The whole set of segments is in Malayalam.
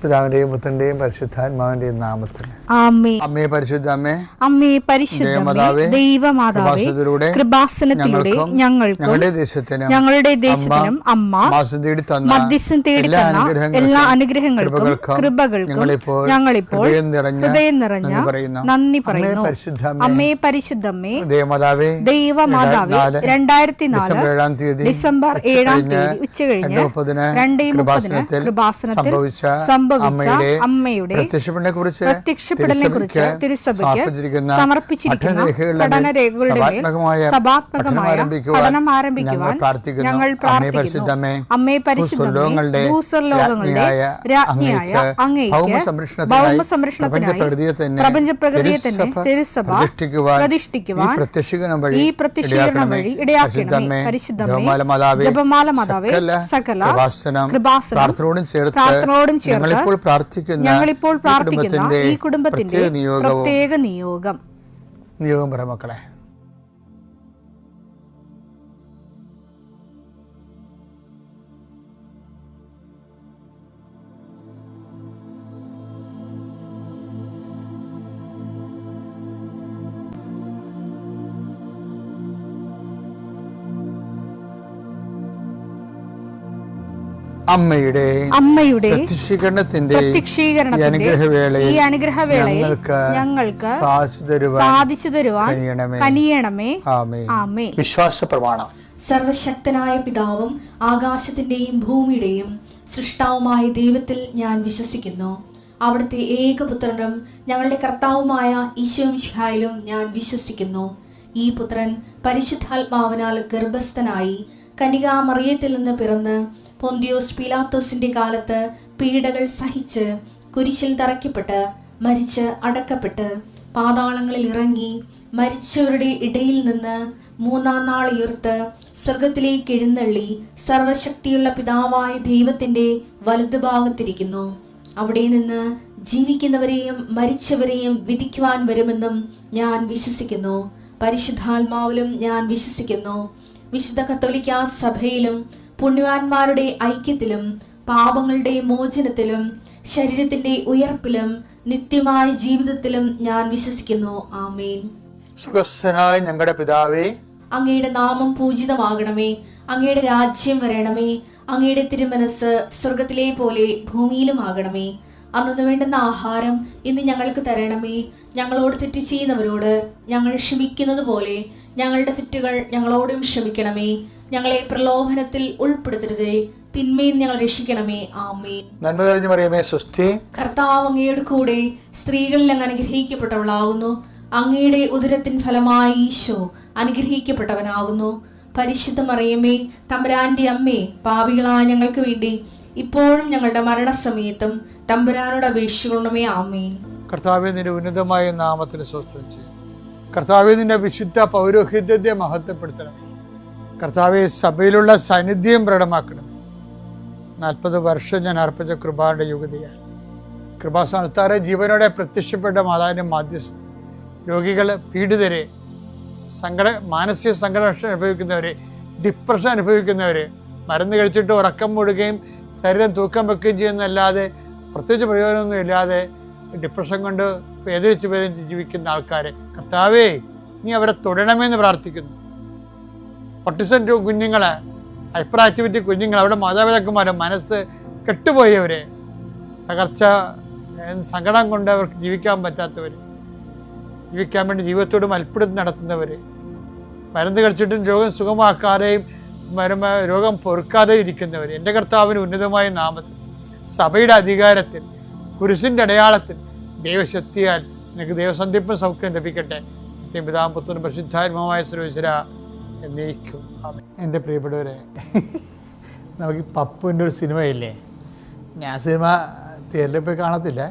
പിതാവിന്റെയും പുത്രന്റെയും പരിശുദ്ധാത്മാവിന്റെയും നാമത്തിൽ ആമേൻ. അമ്മേ പരിശുദ്ധ അമ്മേ, അമ്മേ പരിശുദ്ധമേ, ദൈവമാതാവേ, കൃപാസനത്തിലൂടെ ഞങ്ങൾക്കും ഞങ്ങളുടെ ദേശത്തിനും അമ്മ മധ്യസ്ഥം തേടി തന്ന എല്ലാ അനുഗ്രഹങ്ങൾക്കും കൃപകൾക്കും ഞങ്ങളിപ്പോൾ ഹൃദയം നിറഞ്ഞ നന്ദി പറയുന്നു. അമ്മേ പരിശുദ്ധമേ, ദൈവമാതാവേ, 2004 ഡിസംബർ 7 ഉച്ചകഴിഞ്ഞ് 2:30 കൃപാസനത്തിൽ സംഭവിച്ച അമ്മയുടെ പ്രത്യക്ഷപ്പെടലിനെ കുറിച്ച് തിരുസഭയ്ക്ക് സമർപ്പിച്ചിരിക്കുന്ന പഠനരേഖകളുടെ മേൽ സഭാത്മകമായ പഠനം ആരംഭിക്കുവാൻ ഞങ്ങൾ പ്രാർത്ഥിക്കുന്നു. അമ്മേ പരിശുദ്ധമേ, ഭൂസ്വർലോകങ്ങളുടെ രാജ്ഞിയായ അങ്ങേയ്ക്ക് ഭൗമസംരക്ഷണത്തിനായി പ്രപഞ്ചപ്രകൃതിയെ തന്നെ തിരുസഭ പ്രതിഷ്ഠിക്കുവാൻ ഈ പ്രത്യക്ഷീകരണം വഴി ഇടയാക്കണമേ. പരിശുദ്ധമേ, ജപമാല മാതാവേ, സകല കൃപാസനം പ്രാർത്ഥനയോടും ചേർത്ത് ഞങ്ങളിപ്പോൾ പ്രാർത്ഥിക്കുന്ന ഈ കുടുംബത്തിന്റെ പ്രത്യേക നിയോഗം പറ മക്കളെ. അമ്മയുടെ പ്രത്യക്ഷീകരണത്തിന്റെ ഈ അനുഗ്രഹവേളയിൽ ഞങ്ങൾക്ക് സാധിച്ചു തരുവാൻ കനിയണമേ. ആമേൻ. വിശ്വാസ പ്രമാണം. സർവശക്തനായ പിതാവും ആകാശത്തിന്റെയും ഭൂമിയുടെയും സൃഷ്ടാവുമായ ദൈവത്തിൽ ഞാൻ വിശ്വസിക്കുന്നു. അവിടുത്തെ ഏകപുത്രനും ഞങ്ങളുടെ കർത്താവുമായ ഈശോ മിശിഹായിലും ഞാൻ വിശ്വസിക്കുന്നു. ഈ പുത്രൻ പരിശുദ്ധാത്മാവിനാൽ ഗർഭസ്ഥനായി കന്യകാമറിയത്തിൽ നിന്ന് പിറന്ന് പൊന്തിയോസ് പീലാത്തോസിന്റെ കാലത്ത് പീഡകൾ സഹിച്ച് കുരിശിൽ തറയ്ക്കപ്പെട്ട് മരിച്ച് അടക്കപ്പെട്ട് പാതാളങ്ങളിൽ ഇറങ്ങി മരിച്ചവരുടെ ഇടയിൽ നിന്ന് 3-ാം നാൾ ഉയർത്ത് സ്വർഗത്തിലേക്ക് എഴുന്നള്ളി സർവശക്തിയുള്ള പിതാവായ ദൈവത്തിന്റെ വലതുഭാഗത്തിരിക്കുന്നു. അവിടെ നിന്ന് ജീവിക്കുന്നവരെയും മരിച്ചവരെയും വിധിക്കുവാൻ വരുമെന്നും ഞാൻ വിശ്വസിക്കുന്നു. പരിശുദ്ധാത്മാവിലും ഞാൻ വിശ്വസിക്കുന്നു. വിശുദ്ധ കത്തോലിക്കാ സഭയിലും പുണ്യവാന്മാരുടെ ഐക്യത്തിലും പാപങ്ങളുടെ മോചനത്തിലും ശരീരത്തിന്റെ ഉയർപ്പിലും നിത്യമായ ജീവിതത്തിലും ഞാൻ വിശ്വസിക്കുന്നു. ആമേൻ. സ്വർഗ്ഗസ്ഥനായ ഞങ്ങളുടെ പിതാവേ, അങ്ങയുടെ നാമം പൂജിതമാകണമേ. അങ്ങയുടെ രാജ്യം വരണമേ. അങ്ങയുടെ തിരുമനസ് സ്വർഗത്തിലെ പോലെ ഭൂമിയിലും ആകണമേ. അന്നു വേണ്ടുന്ന ആഹാരം ഇന്ന് ഞങ്ങൾക്ക് തരണമേ. ഞങ്ങളോട് തെറ്റ് ചെയ്യുന്നവരോട് ഞങ്ങൾ ക്ഷമിക്കുന്നത് പോലെ ഞങ്ങളുടെ തെറ്റുകൾ ഞങ്ങളോടും ക്ഷമിക്കണമേ. ഞങ്ങളെ പ്രലോഭനത്തിൽ ഉൾപ്പെടുത്തരുതേ, തിന്മയിൽ ഞങ്ങൾ രക്ഷിക്കണമേ. ആമേൻ. നന്മ നിറഞ്ഞ മറിയമേ, സ്വസ്തി. കർത്താവ് അങ്ങയുടെ കൂടെ സ്ത്രീകളിൽ അങ്ങ് അനുഗ്രഹിക്കപ്പെട്ടവളാകുന്നു. അങ്ങയുടെ ഉദരത്തിൻ ഫലമായി ഈശോ അനുഗ്രഹിക്കപ്പെട്ടവനാകുന്നു. പരിശുദ്ധ മറിയമേ, തമ്പുരാന്റെ അമ്മേ, പാപികളായ ഞങ്ങൾക്ക് വേണ്ടി ഇപ്പോഴും ഞങ്ങളുടെ മരണസമയത്തും തമ്പുരാനോട് അപേക്ഷിക്കണമേ. ആമേൻ. കർത്താവേ, നിന്റെ ഉന്നതമായ നാമത്തിന് സ്തോത്രം ചെയ്യും. കർത്താവേ, നിന്റെ വിശുദ്ധ പൗരോഹിത്യത്തെ മഹത്വപ്പെടുത്തണമേ. കർത്താവെ, സഭയിലുള്ള സാന്നിധ്യം പ്രകടമാക്കണം. 40 വർഷം ഞാൻ അർപ്പിച്ച കൃപാന്റെ യുഗതിയാണ്. കൃപാസ്ഥാനത്താറെ ജീവനോടെ പ്രത്യക്ഷപ്പെട്ട മാതാവിന്റെ മാധ്യസ്ഥ രോഗികളെ, പീഡിതരെ, മാനസിക സംഘർഷം അനുഭവിക്കുന്നവരെ, ഡിപ്രഷൻ അനുഭവിക്കുന്നവരെ, മരുന്ന് കഴിച്ചിട്ട് ഉറക്കം മൂടുകയും ശരീരം തൂക്കം വെക്കുകയും ചെയ്യുന്നതല്ലാതെ പ്രത്യേകിച്ച് പ്രയോജനമൊന്നും ഇല്ലാതെ ഡിപ്രഷൻ കൊണ്ട് വേദനിച്ച് ജീവിക്കുന്ന ആൾക്കാരെ കർത്താവേ, നീ അവരെ തൊടണമെന്ന് പ്രാർത്ഥിക്കുന്നു. ഓട്ടിസം കുഞ്ഞുങ്ങളെ, ഹൈപ്പർ ആക്ടിവിറ്റി കുഞ്ഞുങ്ങൾ, അവിടെ മാതാപിതാക്കന്മാരെ മനസ്സ് കെട്ടുപോയവരെ, തകർച്ച സങ്കടം കൊണ്ട് അവർക്ക് ജീവിക്കാൻ പറ്റാത്തവർ, ജീവിക്കാൻ വേണ്ടി ജീവിതത്തോട് മൽപ്പിടുത്തം നടത്തുന്നവർ, മരുന്ന് കഴിച്ചിട്ടും രോഗം സുഖമാക്കാതെയും രോഗം പൊറുക്കാതെ ഇരിക്കുന്നവർ, എൻ്റെ കർത്താവിന് ഉന്നതമായ നാമത്തിൽ സഭയുടെ അധികാരത്തിൽ കുരിശിൻ്റെ അടയാളത്തിൽ ദൈവശക്തിയാൽ എനിക്ക് ദൈവസന്ധിപ്പും സൗഖ്യം ലഭിക്കട്ടെ. പിതാവും പുത്രനും പരിശുദ്ധാത്മാവുമായ സർവ്വേശ്വര എന്നേക്കും. എൻ്റെ പ്രിയപ്പെട്ടവരെ, നമുക്ക് പപ്പുവിൻ്റെ ഒരു സിനിമയില്ലേ, ഞാൻ സിനിമ തിയേറ്ററിൽ പോയി കാണത്തില്ല.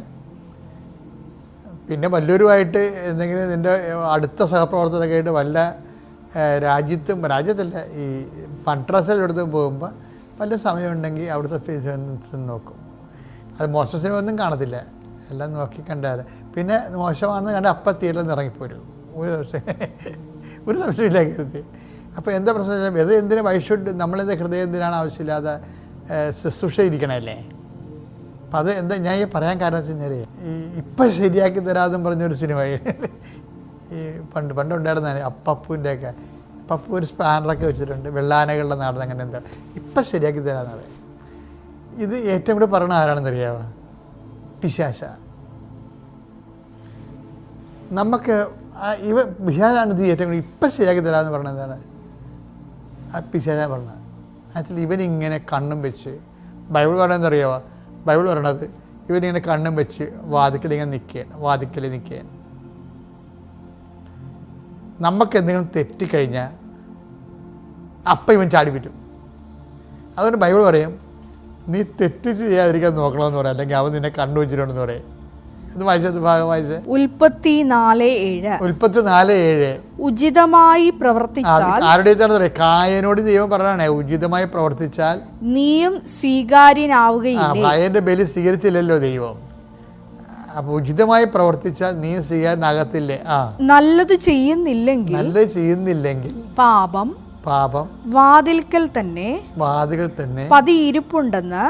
പിന്നെ വല്ലവരുമായിട്ട് എന്തെങ്കിലും എൻ്റെ അടുത്ത സഹപ്രവർത്തകരൊക്കെ ആയിട്ട് വല്ല രാജ്യത്തല്ല ഈ പൺട്രാസിലെടുത്ത് പോകുമ്പോൾ വല്ല സമയമുണ്ടെങ്കിൽ അവിടുത്തെ ഫിലിം നോക്കും. അത് മോശം സിനിമ ഒന്നും കാണത്തില്ല, എല്ലാം നോക്കി കണ്ടാൽ. പിന്നെ മോശമാണെന്ന് കണ്ട് അപ്പം തിയേറ്ററിൽ നിന്ന് ഇറങ്ങിപ്പോരും. ഒരു സംശയമില്ല കരുതി. അപ്പോൾ എന്താ പ്രശ്നം? ഇത് എന്തിനാ വൈഷുഡ് നമ്മളെന്താ ഹൃദയം എന്തിനാണ് ആവശ്യമില്ലാതെ ശുശ്രൂഷ ഇരിക്കണമല്ലേ? അപ്പം അത് എന്താ ഞാൻ ഈ പറയാൻ കാരണം വെച്ച് കഴിഞ്ഞാൽ ഈ ഇപ്പം ശരിയാക്കി തരാമെന്നും പറഞ്ഞൊരു സിനിമയിൽ ഈ പണ്ടുണ്ടായിരുന്നതാണ് അപ്പൂൻ്റെയൊക്കെ. പപ്പു ഒരു സ്പാനറൊക്കെ വെച്ചിട്ടുണ്ട്, വെള്ളാനകളുടെ നാട് അങ്ങനെ എന്താ ഇപ്പം ശരിയാക്കി തരാമെന്നാണ്. ഇത് ഏറ്റവും കൂടി പറയണ ആരാണെന്നറിയാമോ? പിശാച. നമുക്ക് പിശാചാണ് ഇത് ഏറ്റവും കൂടി ഇപ്പം ശരിയാക്കി തരാമെന്ന് പറഞ്ഞത്. എന്താണ് ആ പിശാച പറഞ്ഞത്? ആക്ച്വലി ഇവനിങ്ങനെ കണ്ണും വെച്ച്, ബൈബിൾ പറയണമെന്നറിയാമോ? ബൈബിൾ പറയണത് ഇവനിങ്ങനെ കണ്ണും വെച്ച് വാതിക്കലിങ്ങനെ നിൽക്കുകയാണ്. നമുക്ക് എന്തെങ്കിലും തെറ്റിക്കഴിഞ്ഞാൽ അപ്പം ഇവൻ ചാടി പറ്റും. അതുകൊണ്ട് ബൈബിൾ പറയും, നീ തെറ്റ് ചെയ്യാതിരിക്കാൻ നോക്കണമെന്ന് പറയാം, അല്ലെങ്കിൽ അവൻ നിന്നെ കണ്ണു വെച്ചിട്ടുണ്ടെന്ന് പറയും. ഇത് വായിച്ചത് ഭാഗം വായിച്ചേ. ഉൽപ്പത്തി 4:7 ഉചിതമായി പ്രവർത്തിച്ചാൽ, ആരുടേതാണെന്ന് പറയാം? കായനോട് ദൈവം പറഞ്ഞാണേ, ഉചിതമായി പ്രവർത്തിച്ചാൽ നീയും സ്വീകാര്യനാവുകയില്ല. കായന്റെ ബലി സ്വീകരിച്ചില്ലല്ലോ ദൈവം. അപ്പൊ ഉചിതമായി പ്രവർത്തിച്ചാൽ നീ സ്വീകാരനാകത്തില്ലേ? നല്ലത് ചെയ്യുന്നില്ലെങ്കിൽ പാപം വാതിൽക്കൽ തന്നെ പതിയിരിപ്പുണ്ടെന്ന്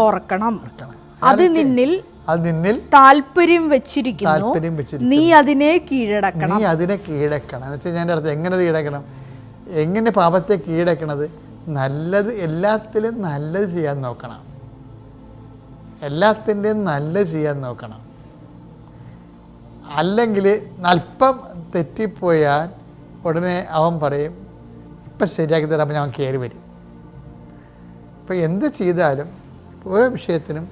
ഓർക്കണം. അത് നിന്നിൽ താല്പര്യം വെച്ചിരിക്കുന്നു, നീ അതിനെ കീഴടക്കണം. ഞാൻ അർത്ഥം എങ്ങനെ കീഴടക്കണം? എങ്ങനെ പാപത്തെ കീഴടക്കണത്? നല്ലത്, എല്ലാത്തിലും നല്ലത് ചെയ്യാൻ നോക്കണം. എല്ലാത്തിൻ്റെയും നല്ലത് ചെയ്യാൻ നോക്കണം. അല്ലെങ്കിൽ അല്പം തെറ്റിപ്പോയാൽ ഉടനെ അവൻ പറയും, ഇപ്പം ശരിയാക്കി തരാമ്പോൾ ഞാൻ കയറി വരും. ഇപ്പം എന്ത് ചെയ്താലും ഓരോ വിഷയത്തിനും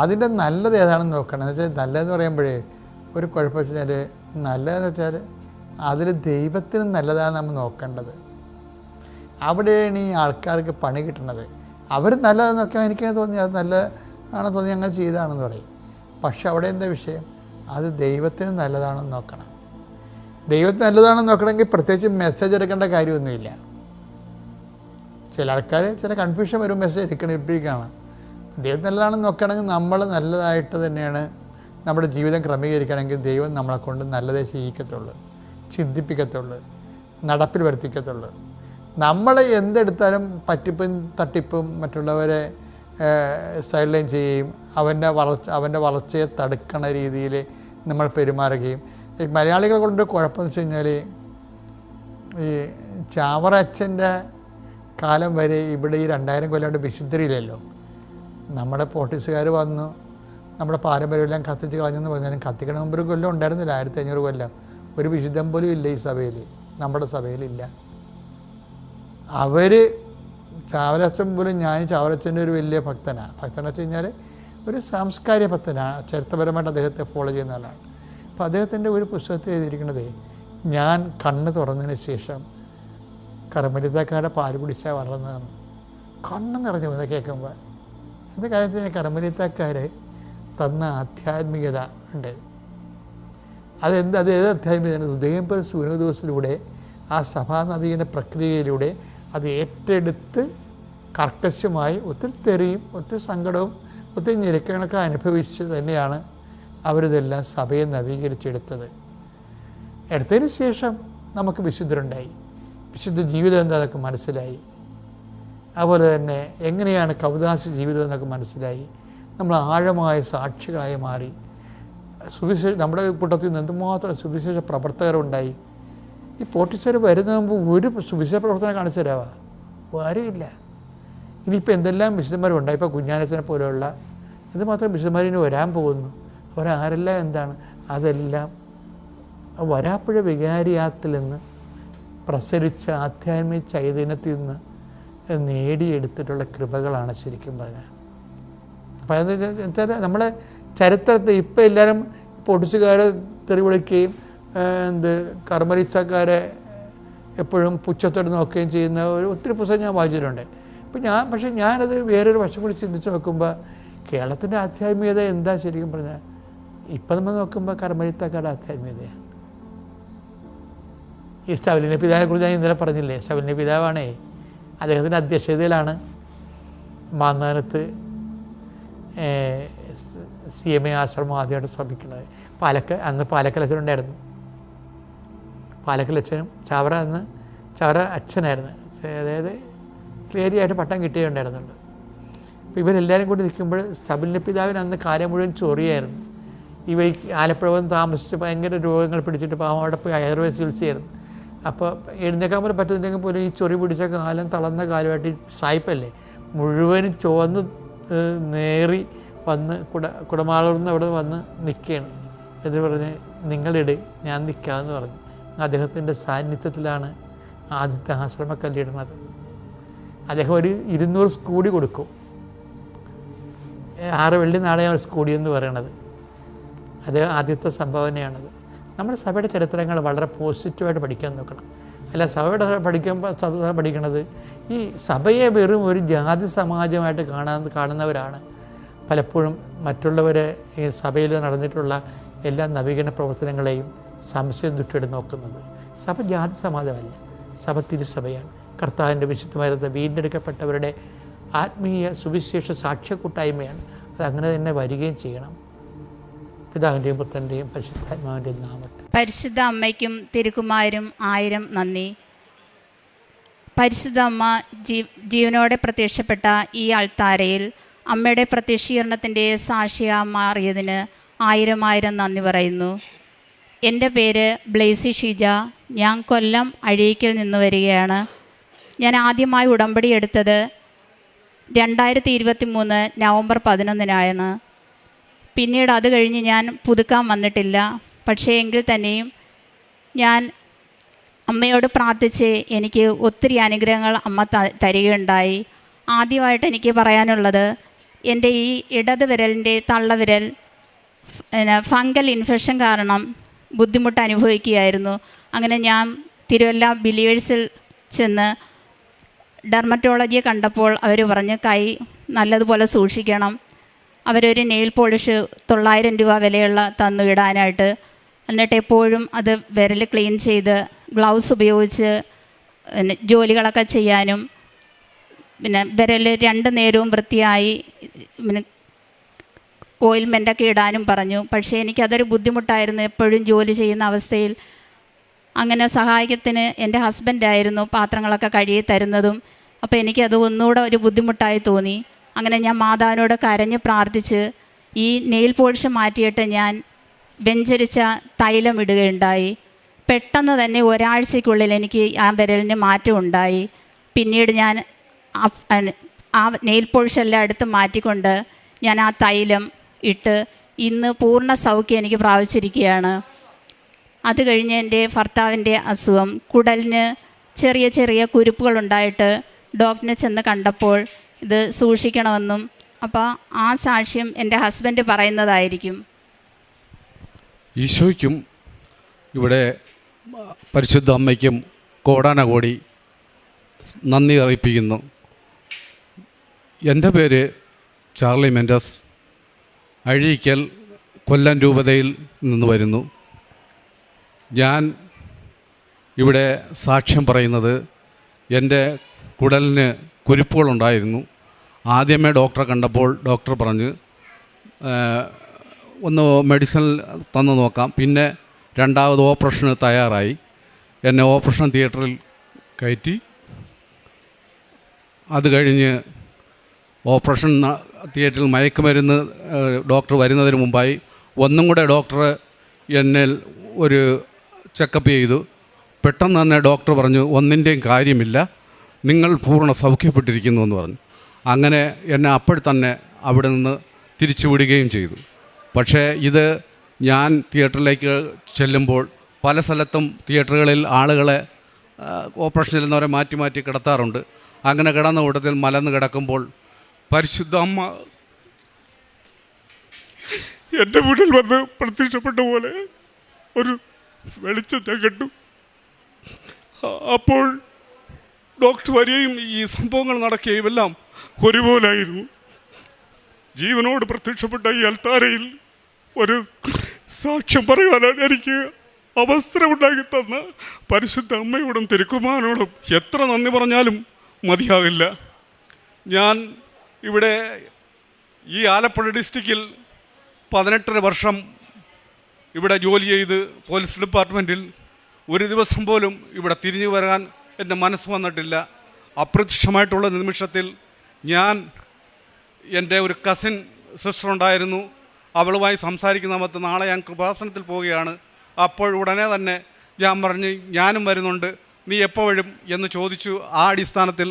അതിൻ്റെ നല്ലത് ഏതാണെന്ന് നോക്കണം. എന്ന് വെച്ചാൽ നല്ലതെന്ന് പറയുമ്പോഴേ ഒരു കുഴപ്പം വെച്ചാൽ, നല്ലതെന്ന് വെച്ചാൽ അതിൽ ദൈവത്തിന് നല്ലതാണ് നമ്മൾ നോക്കേണ്ടത്. അവിടെയാണ് ഈ ആൾക്കാർക്ക് പണി കിട്ടുന്നത്. അവർ നല്ലതെന്ന് നോക്കിയാൽ എനിക്ക് തോന്നി അത് നല്ലതാണെന്ന് തോന്നി അങ്ങനെ ചെയ്തതാണെന്ന് പറയും. പക്ഷെ അവിടെ എന്താ വിഷയം? അത് ദൈവത്തിന് നല്ലതാണെന്ന് നോക്കണം. ദൈവത്തിന് നല്ലതാണെന്ന് നോക്കണമെങ്കിൽ പ്രത്യേകിച്ച് മെസ്സേജ് എടുക്കേണ്ട കാര്യമൊന്നുമില്ല. ചില ആൾക്കാർ ചില കൺഫ്യൂഷൻ വരും, മെസ്സേജ് എടുക്കണം. ദൈവം നല്ലതാണെന്ന് നോക്കുകയാണെങ്കിൽ നമ്മൾ നല്ലതായിട്ട് തന്നെയാണ് നമ്മുടെ ജീവിതം ക്രമീകരിക്കണമെങ്കിൽ ദൈവം നമ്മളെ കൊണ്ട് നല്ലതേ ചെയ്യിക്കത്തുള്ളൂ, ചിന്തിപ്പിക്കത്തുള്ളൂ, നടപ്പിൽ വരുത്തിക്കത്തുള്ളൂ. നമ്മൾ എന്തെടുത്താലും പറ്റിപ്പും തട്ടിപ്പും മറ്റുള്ളവരെ സൈഡ്ലൈൻ ചെയ്യുകയും അവൻ്റെ വളർച്ചയെ തടുക്കണ രീതിയിൽ നമ്മൾ പെരുമാറുകയും. ഈ മലയാളികളെ കൊണ്ട് കുഴപ്പമെന്ന് വെച്ച് കഴിഞ്ഞാൽ, ഈ ചാവറച്ചൻ്റെ കാലം വരെ ഇവിടെ ഈ 2000 കൊല്ലമായിട്ട് വിശുദ്ധരില്ലല്ലോ. നമ്മുടെ പോർട്ടുഗീസുകാർ വന്നു നമ്മുടെ പാരമ്പര്യമെല്ലാം കത്തിച്ച് കളഞ്ഞെന്ന് പറഞ്ഞാലും കത്തിക്കണ മുമ്പ് ഒരു കൊല്ലം ഉണ്ടായിരുന്നില്ല, 1500 കൊല്ലം. ഒരു വിശുദ്ധം പോലും ഇല്ല ഈ സഭയിൽ, നമ്മുടെ സഭയിലില്ല. അവർ ചാവറച്ചൻ പോലും, ഞാൻ ചാവറച്ചൻ്റെ ഒരു വലിയ ഭക്തനാണ്. ഭക്തനെന്ന് വെച്ച് കഴിഞ്ഞാൽ ഒരു സാംസ്കാരിക ഭക്തനാണ്, ചരിത്രപരമായിട്ട് അദ്ദേഹത്തെ ഫോളോ ചെയ്യുന്ന ആളാണ്. അപ്പോൾ അദ്ദേഹത്തിൻ്റെ ഒരു പുസ്തകത്തിൽ എഴുതിയിരിക്കുന്നത്, ഞാൻ കണ്ണ് തുറന്നതിന് ശേഷം കർമ്മലിതക്കാരുടെ പാല് കുടിച്ചാൽ വളർന്നതെന്ന്. കണ്ണ് നിറഞ്ഞു പോകുന്നത് കേൾക്കുമ്പോൾ. എന്താ കാര്യം വെച്ച് കഴിഞ്ഞാൽ കർമ്മലിതക്കാർ തന്ന ആധ്യാത്മികത ഉണ്ട്. അത് ഏത് ആധ്യാത്മികതയാണ്? ഉദയംപ സൂര്യദിവസത്തിലൂടെ ആ സഭാ നവീകരണ പ്രക്രിയയിലൂടെ അത് ഏറ്റെടുത്ത് കർക്കശമായി ഒത്തിരി തെറിയും ഒത്തിരി സങ്കടവും ഒത്തിരി ഞെരുക്കങ്ങളൊക്കെ അനുഭവിച്ച് തന്നെയാണ് അവരിതെല്ലാം സഭയെ നവീകരിച്ചെടുത്തത്. എടുത്തതിന് ശേഷം നമുക്ക് വിശുദ്ധരുണ്ടായി, വിശുദ്ധ ജീവിതം എന്താണെന്നൊക്കെ മനസ്സിലായി. അതുപോലെ തന്നെ എങ്ങനെയാണ് കൗദാശ ജീവിതം എന്നൊക്കെ മനസ്സിലായി. നമ്മൾ ആഴമായ സാക്ഷികളായി മാറി. നമ്മുടെ കൂട്ടത്തിൽ നിന്ന് എന്തുമാത്രം സുവിശേഷ പ്രവർത്തകരുണ്ടായി. ഈ പോർട്ടുഗീസുകാർ വരുന്ന മുമ്പ് ഒരു സുവിശേഷ പ്രവർത്തനം കാണിച്ചു തരാവാ? ആരുമില്ല. ഇനിയിപ്പോൾ എന്തെല്ലാം വിശുദ്ധന്മാരുണ്ടായി. ഇപ്പോൾ കുഞ്ഞാനച്ചനെ പോലെയുള്ള എന്തുമാത്രം വിശുദ്ധന്മാരിന് വരാൻ പോകുന്നു. അവരാരെല്ലാം എന്താണ്? അതെല്ലാം വരാപ്പുഴ വികാരിയാത്തിൽ നിന്ന് പ്രസരിച്ച ആധ്യാത്മിക ചൈതന്യത്തിൽ നിന്ന് നേടിയെടുത്തിട്ടുള്ള കൃപകളാണ് ശരിക്കും പറഞ്ഞാൽ. അപ്പം അതെന്താ നമ്മളെ ചരിത്രത്തെ ഇപ്പം എല്ലാവരും പൊടിച്ചുകാരെ തെറിവിളിക്കുകയും കർമ്മലിത്തക്കാരെ എപ്പോഴും പുച്ഛത്തോട് നോക്കുകയും ചെയ്യുന്ന ഒത്തിരി പുസ്തകം ഞാൻ വായിച്ചിട്ടുണ്ട്. പക്ഷേ ഞാനത് വേറൊരു വശം കൂടി ചിന്തിച്ച് നോക്കുമ്പോൾ കേരളത്തിൻ്റെ ആധ്യാത്മികത എന്താ ശരിക്കും പറഞ്ഞാൽ ഇപ്പം നമ്മൾ നോക്കുമ്പോൾ കർമ്മലിത്തക്കാരുടെ ആധ്യാത്മികതയാണ്. ഈ സ്റ്റവലിനെ പിതാവിനെ കുറിച്ച് ഞാൻ ഇന്നലെ പറഞ്ഞില്ലേ? സ്റ്റവലിനെ പിതാവാണേ, അദ്ദേഹത്തിൻ്റെ അധ്യക്ഷതയിലാണ് മാന്നാനത്ത് CMA ആശ്രമം ആദ്യമായിട്ട് സ്ഥാപിക്കുന്നത്. അന്ന് പാലക്കൽ അച്ഛനുണ്ടായിരുന്നു. പാലക്കൽ അച്ഛനും ചാവറ അച്ഛനായിരുന്നു. അതായത് ക്ലിയറിയായിട്ട് പട്ടം കിട്ടിയുണ്ടായിരുന്നുണ്ട്. അപ്പോൾ ഇവരെല്ലാവരും കൂടി നിൽക്കുമ്പോൾ സ്റ്റബിലിൻ്റെ പിതാവിന് അന്ന് കാര്യം മുഴുവൻ ചൊറിയായിരുന്നു. ഇവർ ആലപ്പുഴ വന്ന് താമസിച്ച് ഭയങ്കര രോഗങ്ങൾ പിടിച്ചിട്ട് പാവം അവിടെ പോയി ആയുർവേദ ചികിത്സയായിരുന്നു. അപ്പോൾ എഴുന്നേക്കാൻ പോലും പറ്റുന്നില്ലെങ്കിൽ പോലും ഈ ചൊറി പിടിച്ച കാലം തളർന്ന കാലമായിട്ട് ഈ സായിപ്പല്ലേ മുഴുവനും ചുവന്ന് നേറി വന്ന് കുടമാളൂർന്ന് അവിടെ വന്ന് നിൽക്കുകയാണ്. എന്ന് പറഞ്ഞ് നിങ്ങളിട് ഞാൻ നിൽക്കാമെന്ന് പറഞ്ഞു. അദ്ദേഹത്തിൻ്റെ സാന്നിധ്യത്തിലാണ് ആദ്യത്തെ ആശ്രമ കല്ലിടുന്നത്. അദ്ദേഹം ഒരു 200 സ്കൂടി കൊടുക്കും. 6 വെള്ളി നാണയം സ്കൂടി എന്ന് പറയണത് അത് ആദ്യത്തെ സംഭാവനയാണത്. നമ്മുടെ സഭയുടെ ചരിത്രങ്ങൾ വളരെ പോസിറ്റീവായിട്ട് പഠിക്കാൻ നോക്കണം. അല്ല സഭയുടെ പഠിക്കണത് ഈ സഭയെ വെറും ഒരു ജാതി സമാജമായിട്ട് കാണുന്നവരാണ് പലപ്പോഴും മറ്റുള്ളവരെ ഈ സഭയിൽ നടന്നിട്ടുള്ള എല്ലാ നവീകരണ പ്രവർത്തനങ്ങളെയും സംശയം ദുഷ്ടോടെ നോക്കുന്നത്. സഭ ജാതി സമാജമല്ല, സഭ തിരുസഭയാണ്. കർത്താവിൻ്റെ വിശുദ്ധമായിരുന്ന വീണ്ടെടുക്കപ്പെട്ടവരുടെ ആത്മീയ സുവിശേഷ സാക്ഷ്യക്കൂട്ടായ്മയാണ്. അതങ്ങനെ തന്നെ വരികയും ചെയ്യണം. പിതാവിൻ്റെയും പുത്രൻ്റെയും പരിശുദ്ധാത്മാവിൻ്റെയും നാമത്തിൽ. പരിശുദ്ധ അമ്മയ്ക്കും തിരുക്കുമാരും 1000 നന്ദി. പരിശുദ്ധ അമ്മ ജീവനോടെ പ്രത്യക്ഷപ്പെട്ട ഈ അൾത്താരയിൽ അമ്മയുടെ പ്രത്യക്ഷീകരണത്തിൻ്റെ സാക്ഷിയായി മാറിയതിന് 1000 നന്ദി പറയുന്നു. എൻ്റെ പേര് ബ്ലേസി ഷീജ. ഞാൻ കൊല്ലം അഴീക്കൽ നിന്ന് വരികയാണ്. ഞാൻ ആദ്യമായി ഉടമ്പടി എടുത്തത് 2023 നവംബർ 11-നാണ്. പിന്നീട് അത് കഴിഞ്ഞ് ഞാൻ പുതുക്കാൻ വന്നിട്ടില്ല. പക്ഷേ എങ്കിൽ തന്നെയും ഞാൻ അമ്മയോട് പ്രാർത്ഥിച്ച് എനിക്ക് ഒത്തിരി അനുഗ്രഹങ്ങൾ അമ്മ തരികയുണ്ടായി. ആദ്യമായിട്ട് എനിക്ക് പറയാനുള്ളത്, എൻ്റെ ഈ ഇടത് വിരലിൻ്റെ തള്ളവിരൽ ഫംഗൽ ഇൻഫെക്ഷൻ കാരണം ബുദ്ധിമുട്ട് അനുഭവിക്കുകയായിരുന്നു. അങ്ങനെ ഞാൻ തിരുവല്ല ബിലീവേഴ്സിൽ ചെന്ന് ഡെർമറ്റോളജിയെ കണ്ടപ്പോൾ അവർ പറഞ്ഞ് കൈ നല്ലതുപോലെ സൂക്ഷിക്കണം. അവരൊരു നെയിൽ പോളിഷ് 900 രൂപ വിലയുള്ള തന്നു ഇടാനായിട്ട്. എന്നിട്ട് എപ്പോഴും അത് വിരൽ ക്ലീൻ ചെയ്ത് ഗ്ലൗസ് ഉപയോഗിച്ച് ജോലികളൊക്കെ ചെയ്യാനും പിന്നെ വിരൽ 2 നേരവും വൃത്തിയായി പിന്നെ ഓയിൽമെൻ്റൊക്കെ ഇടാനും പറഞ്ഞു. പക്ഷേ എനിക്കതൊരു ബുദ്ധിമുട്ടായിരുന്നു എപ്പോഴും ജോലി ചെയ്യുന്ന അവസ്ഥയിൽ. അങ്ങനെ സഹായത്തിന് എൻ്റെ ഹസ്ബൻഡായിരുന്നു പാത്രങ്ങളൊക്കെ കഴുകി തരുന്നതും. അപ്പോൾ എനിക്കത് ഒന്നുകൂടെ ഒരു ബുദ്ധിമുട്ടായി തോന്നി. അങ്ങനെ ഞാൻ മാതാവിനോട് കരഞ്ഞ് പ്രാർത്ഥിച്ച് ഈ നെയിൽ പോളിഷ് മാറ്റിയിട്ട് ഞാൻ വെഞ്ചരിച്ച തൈലം ഇടുകയുണ്ടായി. പെട്ടെന്ന് തന്നെ ഒരാഴ്ചയ്ക്കുള്ളിൽ എനിക്ക് ആ വിരലിന് മാറ്റം ഉണ്ടായി. പിന്നീട് ഞാൻ ആ നെയിൽ പോളിഷെല്ലാം എടുത്ത് മാറ്റിക്കൊണ്ട് ഞാൻ ആ തൈലം ഇട്ട് ഇന്ന് പൂർണ്ണ സൗഖ്യം എനിക്ക് പ്രാപിച്ചിരിക്കുകയാണ്. അത് കഴിഞ്ഞ് എൻ്റെ ഭർത്താവിൻ്റെ അസുഖം കുടലിന് ചെറിയ ചെറിയ കുരുപ്പുകളുണ്ടായിട്ട് ഡോക്ടറിനെ ചെന്ന് കണ്ടപ്പോൾ ഇത് സൂക്ഷിക്കണമെന്നും അപ്പോൾ ആ സാക്ഷ്യം എൻ്റെ ഹസ്ബൻഡ് പറയുന്നതായിരിക്കും. ഈശോയ്ക്കും ഇവിടെ പരിശുദ്ധ അമ്മയ്ക്കും കോടാനകോടി നന്ദി അറിയിപ്പിക്കുന്നു. എൻ്റെ പേര് ചാർലി മെൻഡസ്. അഴീക്കൽ കൊല്ലം രൂപതയിൽ നിന്ന് വരുന്നു. ഞാൻ ഇവിടെ സാക്ഷ്യം പറയുന്നത് എൻ്റെ കുടലിന് കുരുപ്പുകളുണ്ടായിരുന്നു. ആദ്യമേ ഡോക്ടറെ കണ്ടപ്പോൾ ഡോക്ടർ പറഞ്ഞ് ഒന്ന് മെഡിസിൻ തന്നു നോക്കാം. പിന്നെ രണ്ടാമത് ഓപ്പറേഷന് തയ്യാറായി. എന്നെ ഓപ്പറേഷൻ തിയേറ്ററിൽ കയറ്റി. അത് കഴിഞ്ഞ് ഓപ്പറേഷൻ തിയേറ്ററിൽ മയക്കുമരുന്ന് ഡോക്ടർ വരുന്നതിന് മുമ്പായി ഒന്നും കൂടെ ഡോക്ടർ എന്നെ ഒരു ചെക്കപ്പ് ചെയ്തു. പെട്ടെന്ന് തന്നെ ഡോക്ടർ പറഞ്ഞു, ഒന്നിൻ്റെയും കാര്യമില്ല, നിങ്ങൾ പൂർണ്ണ സൗഖ്യപ്പെട്ടിരിക്കുന്നു എന്ന് പറഞ്ഞു. അങ്ങനെ എന്നെ അപ്പോഴത്തന്നെ അവിടെ നിന്ന് തിരിച്ചു വിടുകയും ചെയ്തു. പക്ഷേ ഇത് ഞാൻ തിയേറ്ററിലേക്ക് ചെല്ലുമ്പോൾ പല സ്ഥലത്തും തിയേറ്ററുകളിൽ ആളുകളെ ഓപ്പറേഷൻ ചെയ്യുന്നവരെ മാറ്റി മാറ്റി കിടത്താറുണ്ട്. അങ്ങനെ കിടന്ന കൂട്ടത്തിൽ മലന്ന് കിടക്കുമ്പോൾ പരിശുദ്ധ അമ്മ എൻ്റെ വീട്ടിൽ വന്ന് പ്രത്യക്ഷപ്പെട്ട പോലെ ഒരു വെളിച്ചം ഞാൻ കണ്ടു. അപ്പോൾ ഡോക്ടർ വരികയും ഈ സംഭവങ്ങൾ നടക്കുകയും എല്ലാം ഒരുപോലായിരുന്നു. ജീവനോട് പ്രത്യക്ഷപ്പെട്ട ഈ അൽത്താരയിൽ ഒരു സാക്ഷ്യം പറയാനാണ് എനിക്ക് അവസരമുണ്ടാക്കി തന്ന പരിശുദ്ധ അമ്മയോടും തിരുക്കുമാരനോടും എത്ര നന്ദി പറഞ്ഞാലും മതിയാകില്ല. ഞാൻ ഇവിടെ ഈ ആലപ്പുഴ ഡിസ്ട്രിക്റ്റിൽ 18 വർഷം ഇവിടെ ജോലി ചെയ്ത് പോലീസ് ഡിപ്പാർട്ട്മെൻറ്റിൽ ഒരു ദിവസം പോലും ഇവിടെ തിരിഞ്ഞു വരാൻ എൻ്റെ മനസ്സ് വന്നിട്ടില്ല. അപ്രത്യക്ഷമായിട്ടുള്ള നിമിഷത്തിൽ ഞാൻ എൻ്റെ ഒരു കസിൻ സിസ്റ്റർ ഉണ്ടായിരുന്നു. അവളുമായി സംസാരിക്കുന്ന സമയത്ത് നാളെ ഞാൻ കൃപാസനത്തിൽ പോവുകയാണ്. അപ്പോൾ ഉടനെ തന്നെ ഞാൻ പറഞ്ഞ് ഞാനും വരുന്നുണ്ട്, നീ എപ്പോൾ വരും എന്ന് ചോദിച്ചു. ആ അടിസ്ഥാനത്തിൽ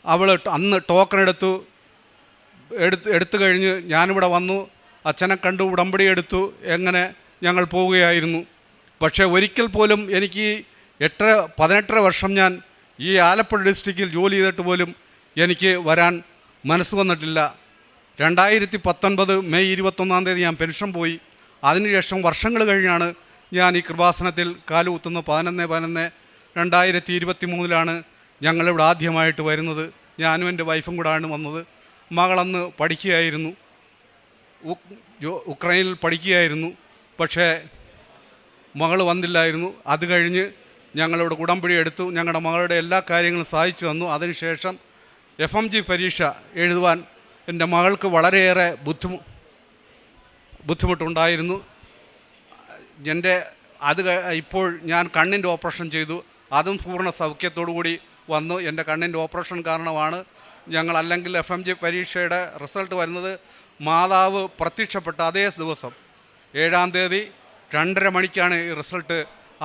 അവൾ അന്ന് ടോക്കൺ എടുത്തു കഴിഞ്ഞ് ഞാനിവിടെ വന്നു. അച്ഛനെ കണ്ടു, ഉടമ്പടി എടുത്തു, എങ്ങനെ ഞങ്ങൾ പോവുകയായിരുന്നു. പക്ഷേ ഒരിക്കൽ പോലും എനിക്ക് 18 വർഷം ഞാൻ ഈ ആലപ്പുഴ ഡിസ്ട്രിക്റ്റിൽ ജോലി ചെയ്തിട്ട് പോലും എനിക്ക് വരാൻ മനസ്സ് വന്നിട്ടില്ല. 2019 മെയ് 21 ഞാൻ പെൻഷൻ പോയി. അതിനുശേഷം വർഷങ്ങൾ കഴിഞ്ഞാണ് ഞാൻ ഈ കൃപാസനത്തിൽ കാലുകുത്തുന്നത്. 11/11/2023 ഞങ്ങളിവിടെ ആദ്യമായിട്ട് വരുന്നത്. ഞാനും എൻ്റെ വൈഫും കൂടാണ് വന്നത്. മകളന്ന് പഠിക്കുകയായിരുന്നു, ഉക്രൈനിൽ പഠിക്കുകയായിരുന്നു. പക്ഷേ മകൾ വന്നില്ലായിരുന്നു. അത് കഴിഞ്ഞ് ഞങ്ങളിവിടെ ഉടമ്പടി എടുത്തു. ഞങ്ങളുടെ മകളുടെ എല്ലാ കാര്യങ്ങളും സാധിച്ചു തന്നു. അതിനുശേഷം FMG പരീക്ഷ എഴുതുവാൻ എൻ്റെ മകൾക്ക് വളരെയേറെ ബുദ്ധിമുട്ടുണ്ടായിരുന്നു. ഇപ്പോൾ ഞാൻ കണ്ണിൻ്റെ ഓപ്പറേഷൻ ചെയ്തു. അതും പൂർണ്ണ സൗഖ്യത്തോടു കൂടി വന്നു. എൻ്റെ കണ്ണിൻ്റെ ഓപ്പറേഷൻ കാരണമാണ് ഞങ്ങൾ, അല്ലെങ്കിൽ FMG പരീക്ഷയുടെ റിസൾട്ട് വരുന്നത് മാതാവ് പ്രത്യക്ഷപ്പെട്ട അതേ ദിവസം 7-ാം തീയതി 2:30 മണിക്കാണ് ഈ റിസൾട്ട്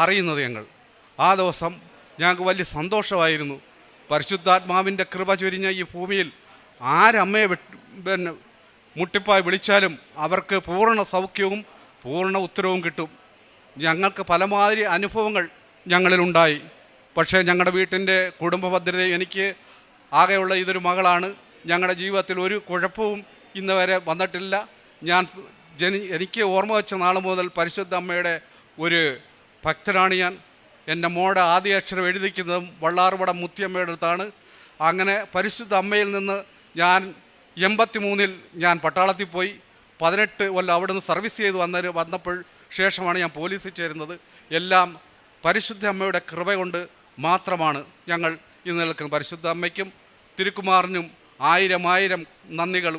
അറിയുന്നത്. ആ ദിവസം ഞങ്ങൾക്ക് വലിയ സന്തോഷമായിരുന്നു. പരിശുദ്ധാത്മാവിൻ്റെ കൃപ ചൊരിഞ്ഞ ഈ ഭൂമിയിൽ ആരമ്മയെ മുട്ടിപ്പായി വിളിച്ചാലും അവർക്ക് പൂർണ്ണ സൗഖ്യവും പൂർണ്ണ ഉത്തരവും കിട്ടും. ഞങ്ങൾക്ക് പലമാതിരി അനുഭവങ്ങൾ ഞങ്ങളിലുണ്ടായി. പക്ഷേ ഞങ്ങളുടെ വീട്ടിൻ്റെ കുടുംബ ഭദ്രത, എനിക്ക് ആകെയുള്ള ഇതൊരു മകളാണ്. ഞങ്ങളുടെ ജീവിതത്തിൽ ഒരു കുഴപ്പവും ഇന്ന് വരെ വന്നിട്ടില്ല. എനിക്ക് ഓർമ്മ വെച്ച നാൾ മുതൽ പരിശുദ്ധ അമ്മയുടെ ഒരു ഭക്തനാണ് ഞാൻ. എൻ്റെ മോടെ ആദ്യ അക്ഷരം എഴുതിക്കുന്നതും വള്ളാർവടം മുത്തിയമ്മയുടെ അടുത്താണ്. അങ്ങനെ പരിശുദ്ധ അമ്മയിൽ നിന്ന് ഞാൻ 83 ഞാൻ പട്ടാളത്തിൽ പോയി. 18 കൊല്ലം അവിടെ നിന്ന് സർവീസ് ചെയ്ത് വന്നപ്പോൾ ശേഷമാണ് ഞാൻ പോലീസിൽ ചേരുന്നത്. എല്ലാം പരിശുദ്ധ അമ്മയുടെ കൃപ കൊണ്ട് മാത്രമാണ് ഞങ്ങൾ ഇന്ന് നിൽക്കുന്നത്. പരിശുദ്ധ അമ്മയ്ക്കും തിരുക്കുമാറിനും 1000 നന്ദികൾ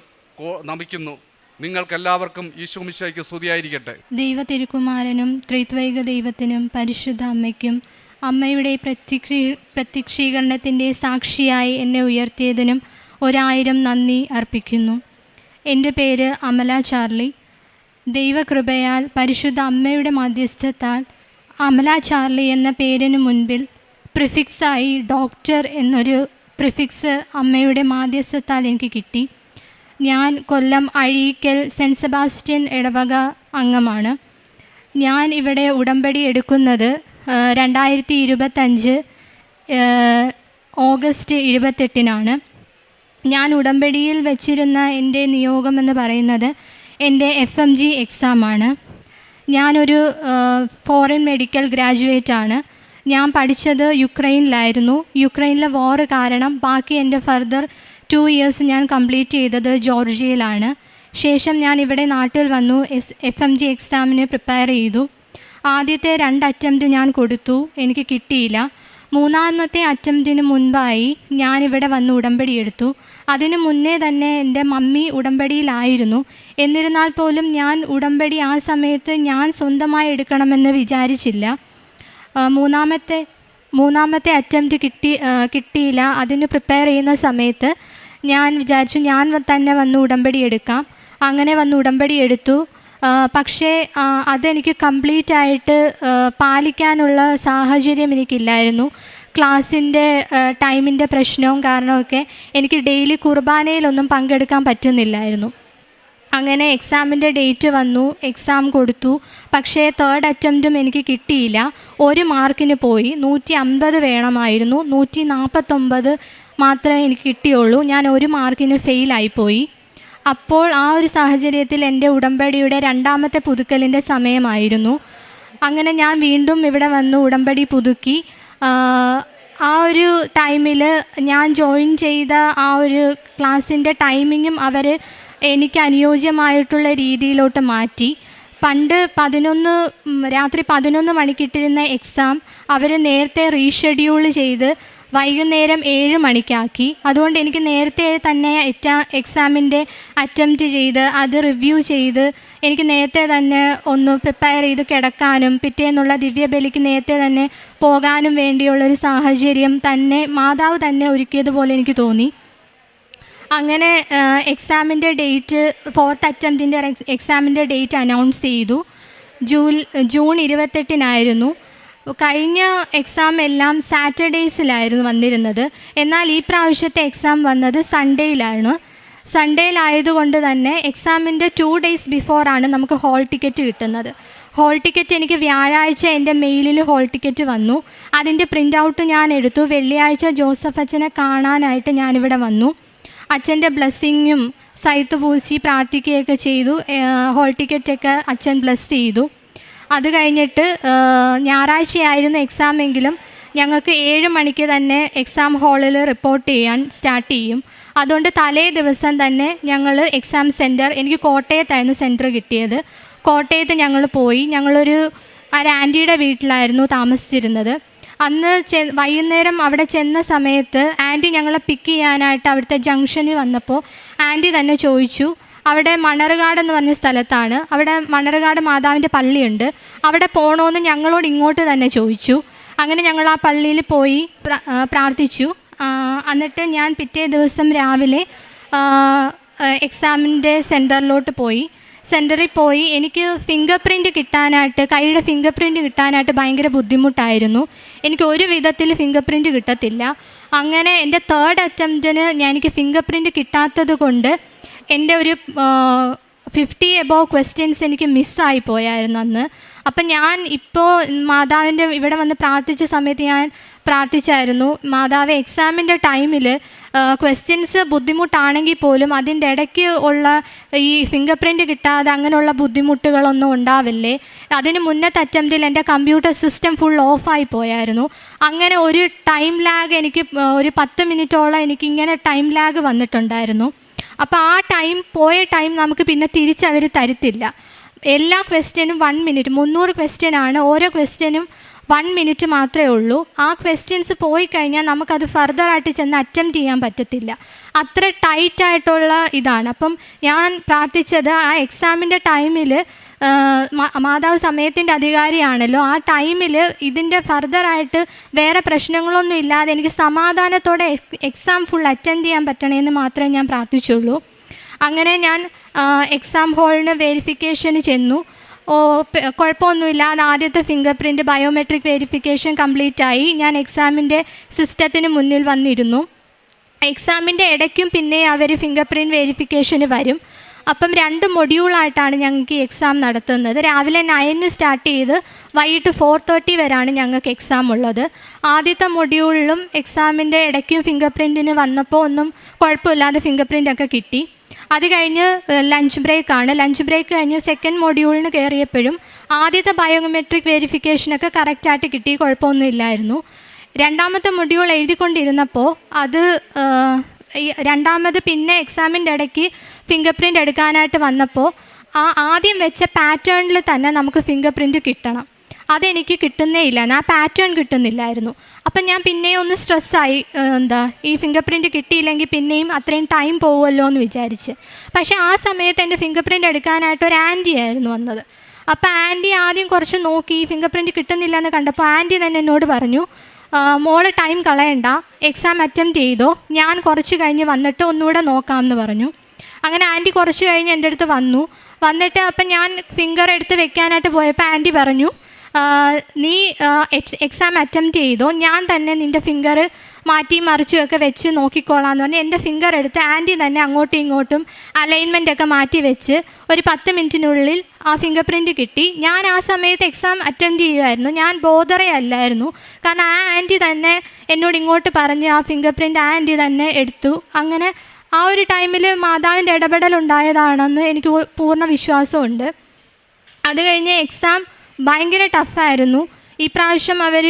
നമിക്കുന്നു. നിങ്ങൾക്കെല്ലാവർക്കും ഈശോ മിശിഹായ്ക്ക് സ്തുതിയായിരിക്കട്ടെ. ദൈവ തിരുക്കുമാരനും ത്രിത്വൈക ദൈവത്തിനും പരിശുദ്ധ അമ്മയ്ക്കും അമ്മയുടെ പ്രത്യക്ഷീകരണത്തിൻ്റെ സാക്ഷിയായി എന്നെ ഉയർത്തിയതിനും 1000 നന്ദി അർപ്പിക്കുന്നു. എൻ്റെ പേര് അമല ചാർലി. ദൈവകൃപയാൽ പരിശുദ്ധ അമ്മയുടെ മധ്യസ്ഥത്താൽ അമല ചാർലി എന്ന പേരിന് മുൻപിൽ പ്രിഫിക്സായി ഡോക്ടർ എന്നൊരു പ്രിഫിക്സ് അമ്മയുടെ മാധ്യസ്ഥത്താൽ എനിക്ക് കിട്ടി. ഞാൻ കൊല്ലം അഴീക്കൽ സെൻറ്റ് സെബാസ്റ്റ്യൻ ഇടവക അംഗമാണ്. ഞാൻ ഇവിടെ ഉടമ്പടി എടുക്കുന്നത് 2025 ഓഗസ്റ്റ് 28 ഞാൻ ഉടമ്പടിയിൽ വച്ചിരുന്ന എൻ്റെ നിയോഗമെന്ന് പറയുന്നത് എൻ്റെ FMG എക്സാമാണ്. ഞാനൊരു ഫോറിൻ മെഡിക്കൽ ഗ്രാജുവേറ്റാണ്. ഞാൻ പഠിച്ചത് യുക്രൈനിലായിരുന്നു. യുക്രൈനിലെ വാർ കാരണം ബാക്കി എൻ്റെ ഫർദർ 2 ഇയേഴ്സ് ഞാൻ കംപ്ലീറ്റ് ചെയ്തത് ജോർജിയയിലാണ്. ശേഷം ഞാൻ ഇവിടെ നാട്ടിൽ വന്നു. FMG എക്സാമിന് പ്രിപ്പയർ ചെയ്തു. ആദ്യത്തെ 2 അറ്റംപ്റ്റ് ഞാൻ കൊടുത്തു, എനിക്ക് കിട്ടിയില്ല. 3ാമത്തെ അറ്റംപ്റ്റിന് മുൻപായി ഞാനിവിടെ വന്ന് ഉടമ്പടി എടുത്തു. അതിന് മുന്നേ തന്നെ എൻ്റെ മമ്മി ഉടമ്പടിയിലായിരുന്നു. എന്നിരുന്നാൽ പോലും ഞാൻ ഉടമ്പടി ആ സമയത്ത് ഞാൻ സ്വന്തമായി എടുക്കണമെന്ന് വിചാരിച്ചില്ല. മൂന്നാമത്തെ അറ്റംപ്റ്റ് കിട്ടിയില്ല. അതിന് പ്രിപ്പയർ ചെയ്യുന്ന സമയത്ത് ഞാൻ വിചാരിച്ചു ഞാൻ തന്നെ വന്ന് ഉടമ്പടി എടുക്കാം. അങ്ങനെ വന്ന് ഉടമ്പടി എടുത്തു. പക്ഷേ അതെനിക്ക് കംപ്ലീറ്റ് ആയിട്ട് പാലിക്കാനുള്ള സാഹചര്യം എനിക്കില്ലായിരുന്നു. ക്ലാസ്സിൻ്റെ ടൈമിൻ്റെ പ്രശ്നവും കാരണമൊക്കെ എനിക്ക് ഡെയിലി കുർബാനയിലൊന്നും പങ്കെടുക്കാൻ പറ്റുന്നില്ലായിരുന്നു. അങ്ങനെ എക്സാമിൻ്റെ ഡേറ്റ് വന്നു, എക്സാം കൊടുത്തു. പക്ഷേ 3rd അറ്റംപ്റ്റും എനിക്ക് കിട്ടിയില്ല. 1 മാർക്കിന് പോയി. 150 വേണമായിരുന്നു, 149 മാത്രമേ എനിക്ക് കിട്ടിയുള്ളൂ. ഞാൻ 1 മാർക്കിന് ഫെയിലായിപ്പോയി. അപ്പോൾ ആ ഒരു സാഹചര്യത്തിൽ എൻ്റെ ഉടമ്പടിയുടെ 2ാമത്തെ പുതുക്കലിൻ്റെ സമയമായിരുന്നു. അങ്ങനെ ഞാൻ വീണ്ടും ഇവിടെ വന്ന് ഉടമ്പടി പുതുക്കി. ആ ഒരു ടൈമിൽ ഞാൻ ജോയിൻ ചെയ്ത ആ ഒരു ക്ലാസ്സിൻ്റെ ടൈമിങ്ങും അവർ എനിക്ക് അനുയോജ്യമായിട്ടുള്ള രീതിയിലോട്ട് മാറ്റി. പണ്ട് രാത്രി 11 മണിക്കിട്ടിരുന്ന എക്സാം അവർ നേരത്തെ റീഷെഡ്യൂൾ ചെയ്ത് വൈകുന്നേരം 7 മണിക്കാക്കി. അതുകൊണ്ട് എനിക്ക് നേരത്തെ തന്നെ എക്സാമിൻ്റെ അറ്റംപ്റ്റ് ചെയ്ത് അത് റിവ്യൂ ചെയ്ത് എനിക്ക് നേരത്തെ തന്നെ ഒന്ന് പ്രിപ്പയർ ചെയ്ത് കിടക്കാനും പിറ്റേന്നുള്ള ദിവ്യബലിക്ക് നേരത്തെ തന്നെ പോകാനും വേണ്ടിയുള്ളൊരു സാഹചര്യം തന്നെ മാതാവ് തന്നെ ഒരുക്കിയതുപോലെ എനിക്ക് തോന്നി. അങ്ങനെ എക്സാമിൻ്റെ ഡേറ്റ് 4th അറ്റംപ്റ്റിൻ്റെ എക്സാമിൻ്റെ ഡേറ്റ് അനൗൺസ് ചെയ്തു. ജൂൺ 28 കഴിഞ്ഞ എക്സാം എല്ലാം സാറ്റർഡേയ്സിലായിരുന്നു വന്നിരുന്നത്. എന്നാൽ ഈ പ്രാവശ്യത്തെ എക്സാം വന്നത് സൺഡേയിലായതുകൊണ്ട് തന്നെ എക്സാമിൻ്റെ 2 days ബിഫോറാണ് നമുക്ക് ഹോൾ ടിക്കറ്റ് കിട്ടുന്നത്. ഹോൾ ടിക്കറ്റ് എനിക്ക് വ്യാഴാഴ്ച എൻ്റെ മെയിലിൽ ഹോൾ ടിക്കറ്റ് വന്നു. അതിൻ്റെ പ്രിൻ്റ് ഔട്ട് ഞാൻ എടുത്തു. വെള്ളിയാഴ്ച ജോസഫ് അച്ഛനെ കാണാനായിട്ട് ഞാനിവിടെ വന്നു. അച്ഛൻ്റെ ബ്ലെസ്സിങ്ങും സൈത്ത് പൂശി പ്രാർത്ഥിക്കുകയൊക്കെ ചെയ്തു. ഹോൾ ടിക്കറ്റൊക്കെ അച്ഛൻ ബ്ലെസ് ചെയ്തു. അത് കഴിഞ്ഞിട്ട് ഞായറാഴ്ചയായിരുന്നു എക്സാമെങ്കിലും ഞങ്ങൾക്ക് 7 മണിക്ക് തന്നെ എക്സാം ഹാളിൽ റിപ്പോർട്ട് ചെയ്യാൻ സ്റ്റാർട്ട് ചെയ്യും. അതുകൊണ്ട് തലേ ദിവസം തന്നെ ഞങ്ങൾ എക്സാം സെൻറ്റർ, എനിക്ക് കോട്ടയത്തായിരുന്നു സെൻറ്റർ കിട്ടിയത്. കോട്ടയത്ത് ഞങ്ങൾ പോയി. ഞങ്ങളൊരു ആൻറ്റിയുടെ വീട്ടിലായിരുന്നു താമസിച്ചിരുന്നത്. അന്ന് വൈകുന്നേരം അവിടെ ചെന്ന സമയത്ത് ആൻറ്റി ഞങ്ങളെ പിക്ക് ചെയ്യാനായിട്ട് അവിടുത്തെ ജംഗ്ഷനിൽ വന്നപ്പോൾ ആൻറ്റി തന്നെ ചോദിച്ചു, അവിടെ മണർകാട് എന്ന് പറഞ്ഞ സ്ഥലത്താണ്, അവിടെ മണർകാട് മാതാവിൻ്റെ പള്ളിയുണ്ട്, അവിടെ പോകണമെന്ന് ഞങ്ങളോട് ഇങ്ങോട്ട് തന്നെ ചോദിച്ചു. അങ്ങനെ ഞങ്ങൾ ആ പള്ളിയിൽ പോയി പ്രാർത്ഥിച്ചു. എന്നിട്ട് ഞാൻ പിറ്റേ ദിവസം രാവിലെ എക്സാമിൻ്റെ സെൻറ്ററിലോട്ട് പോയി. സെൻറ്ററിൽ പോയി എനിക്ക് ഫിംഗർ പ്രിൻറ്റ് കിട്ടാനായിട്ട്, കൈയുടെ ഫിംഗർ പ്രിൻറ്റ് കിട്ടാനായിട്ട് ഭയങ്കര ബുദ്ധിമുട്ടായിരുന്നു. എനിക്ക് ഒരു വിധത്തിൽ ഫിംഗർ പ്രിൻറ്റ് കിട്ടത്തില്ല. അങ്ങനെ എൻ്റെ 3rd അറ്റംപ്റ്റിന് എനിക്ക് ഫിംഗർ പ്രിൻറ്റ് കിട്ടാത്തത് കൊണ്ട് എൻ്റെ ഒരു 50 above ക്വസ്റ്റ്യൻസ് എനിക്ക് മിസ്സായി പോയായിരുന്നു അന്ന്. അപ്പം ഞാൻ ഇപ്പോൾ മാതാവിൻ്റെ ഇവിടെ വന്ന് പ്രാർത്ഥിച്ച സമയത്ത് ഞാൻ പ്രാർത്ഥിച്ചായിരുന്നു, മാതാവ് എക്സാമിൻ്റെ ടൈമിൽ ക്വസ്റ്റ്യൻസ് ബുദ്ധിമുട്ടാണെങ്കിൽ പോലും അതിൻ്റെ ഇടയ്ക്ക് ഉള്ള ഈ ഫിംഗർ പ്രിൻറ്റ് കിട്ടാതെ അങ്ങനെയുള്ള ബുദ്ധിമുട്ടുകളൊന്നും ഉണ്ടാവില്ലേ. അതിന് മുന്നത്തെ അറ്റംപ്റ്റിൽ എൻ്റെ കമ്പ്യൂട്ടർ സിസ്റ്റം ഫുൾ ഓഫായി പോയായിരുന്നു. അങ്ങനെ ഒരു ടൈം ലാഗ് എനിക്ക് ഒരു 10 മിനിറ്റോളം എനിക്കിങ്ങനെ ടൈം ലാഗ് വന്നിട്ടുണ്ടായിരുന്നു. അപ്പോൾ ആ പോയ ടൈം നമുക്ക് പിന്നെ തിരിച്ചവർ തരത്തില്ല. എല്ലാ ക്വസ്റ്റ്യനും 1 minute, 300 ക്വസ്റ്റ്യനാണ്. ഓരോ ക്വസ്റ്റ്യനും 1 minute മാത്രമേ ഉള്ളൂ. ആ ക്വസ്റ്റ്യൻസ് പോയി കഴിഞ്ഞാൽ നമുക്കത് ഫർദറായിട്ട് ചെന്ന് അറ്റംപ്റ്റ് ചെയ്യാൻ പറ്റത്തില്ല. അത്ര ടൈറ്റായിട്ടുള്ള ഇതാണ്. അപ്പം ഞാൻ പ്രാർത്ഥിച്ചത് ആ എക്സാമിൻ്റെ ടൈമിൽ, മാതാവ് സമയത്തിൻ്റെ അധികാരിയാണല്ലോ, ആ ടൈമിൽ ഇതിൻ്റെ ഫർദറായിട്ട് വേറെ പ്രശ്നങ്ങളൊന്നും ഇല്ലാതെ എനിക്ക് സമാധാനത്തോടെ എക്സാം ഫുൾ അറ്റൻഡ് ചെയ്യാൻ പറ്റണമെന്ന് മാത്രമേ ഞാൻ പ്രാർത്ഥിച്ചുള്ളൂ. അങ്ങനെ ഞാൻ എക്സാം ഹാളിന് വെരിഫിക്കേഷന് ചെന്നു. കുഴപ്പമൊന്നുമില്ല. അത് ആദ്യത്തെ finger print biometric verification complete ആയി. ഞാൻ എക്സാമിൻ്റെ സിസ്റ്റത്തിന് മുന്നിൽ വന്നിരുന്നു. എക്സാമിൻ്റെ ഇടയ്ക്കും പിന്നെ അവർ ഫിംഗർ പ്രിൻറ്റ് വെരിഫിക്കേഷന് വരും. അപ്പം 2 മൊഡ്യൂളായിട്ടാണ് ഞങ്ങൾക്ക് ഈ എക്സാം നടത്തുന്നത്. രാവിലെ 9 സ്റ്റാർട്ട് ചെയ്ത് വൈകിട്ട് 4:30 വരെയാണ് ഞങ്ങൾക്ക് എക്സാം ഉള്ളത്. ആദ്യത്തെ മൊഡ്യൂളിലും എക്സാമിൻ്റെ ഇടയ്ക്കും ഫിംഗർ പ്രിൻറ്റിന് വന്നപ്പോൾ ഒന്നും കുഴപ്പമില്ലാതെ ഫിംഗർ പ്രിൻ്റൊക്കെ കിട്ടി. അത് കഴിഞ്ഞ് ലഞ്ച് ബ്രേക്കാണ്. ലഞ്ച് ബ്രേക്ക് കഴിഞ്ഞ് 2nd മൊഡ്യൂളിന് കയറിയപ്പോഴും ആദ്യത്തെ ബയോമെട്രിക് വെരിഫിക്കേഷനൊക്കെ കറക്റ്റായിട്ട് കിട്ടി, കുഴപ്പമൊന്നുമില്ലായിരുന്നു. 2ാമത്തെ മൊഡ്യൂൾ എഴുതിക്കൊണ്ടിരുന്നപ്പോൾ അത് രണ്ടാമത് പിന്നെ എക്സാമിൻ്റെ ഇടയ്ക്ക് ഫിംഗർ പ്രിൻ്റ് എടുക്കാനായിട്ട് വന്നപ്പോൾ ആദ്യം വെച്ച പാറ്റേണിൽ തന്നെ നമുക്ക് ഫിംഗർ പ്രിൻറ്റ് കിട്ടണം. അതെനിക്ക് കിട്ടുന്നേ ഇല്ല, ആ പാറ്റേൺ കിട്ടുന്നില്ലായിരുന്നു. അപ്പം ഞാൻ പിന്നെയും ഒന്ന് സ്ട്രെസ്സായി, ഈ ഫിംഗർ പ്രിൻറ്റ് കിട്ടിയില്ലെങ്കിൽ പിന്നെയും അത്രയും ടൈം പോകുമല്ലോ എന്ന് വിചാരിച്ച്. പക്ഷേ ആ സമയത്ത് എൻ്റെ ഫിംഗർ പ്രിൻറ്റ് എടുക്കാനായിട്ട് ഒരു ആൻറ്റി ആയിരുന്നു വന്നത്. അപ്പോൾ ആൻറ്റി ആദ്യം കുറച്ച് നോക്കി, ഫിംഗർ പ്രിൻറ്റ് കിട്ടുന്നില്ല എന്ന് കണ്ടപ്പോൾ ആൻറ്റി തന്നെ എന്നോട് പറഞ്ഞു, മോള് ടൈം കളയണ്ട, എക്സാം അറ്റംപ്റ്റ് ചെയ്തോ, ഞാൻ കുറച്ച് കഴിഞ്ഞ് വന്നിട്ട് ഒന്നുകൂടെ നോക്കാമെന്ന് പറഞ്ഞു. അങ്ങനെ ആൻറ്റി കുറച്ച് കഴിഞ്ഞ് എൻ്റെ അടുത്ത് വന്നിട്ട് അപ്പം ഞാൻ ഫിംഗർ എടുത്ത് വെക്കാനായിട്ട് പോയപ്പോൾ ആൻറ്റി പറഞ്ഞു, നീ എക്സാം അറ്റംപ്റ്റ് ചെയ്തോ, ഞാൻ തന്നെ നിൻ്റെ ഫിംഗർ മാറ്റി മറിച്ചുമൊക്കെ വെച്ച് നോക്കിക്കോളാമെന്ന് പറഞ്ഞ് എൻ്റെ ഫിംഗർ എടുത്ത് ആൻറ്റി തന്നെ അങ്ങോട്ടും ഇങ്ങോട്ടും അലൈൻമെൻറ്റൊക്കെ മാറ്റി വെച്ച് ഒരു 10 മിനിറ്റിനുള്ളിൽ ആ ഫിംഗർ പ്രിൻറ്റ് കിട്ടി. ഞാൻ ആ സമയത്ത് എക്സാം അറ്റൻഡ് ചെയ്യുമായിരുന്നു, ഞാൻ ബോധറേ അല്ലായിരുന്നു. കാരണം ആ ആൻറ്റി തന്നെ എന്നോട് ഇങ്ങോട്ട് പറഞ്ഞ് ആ ഫിംഗർ പ്രിൻറ്റ് ആൻറ്റി തന്നെ എടുത്തു. അങ്ങനെ ആ ഒരു ടൈമിൽ മാതാവിൻ്റെ ഇടപെടലുണ്ടായതാണെന്ന് എനിക്ക് പൂർണ്ണ വിശ്വാസമുണ്ട്. അത് കഴിഞ്ഞ് എക്സാം ഭയങ്കര ടഫായിരുന്നു. ഈ പ്രാവശ്യം അവർ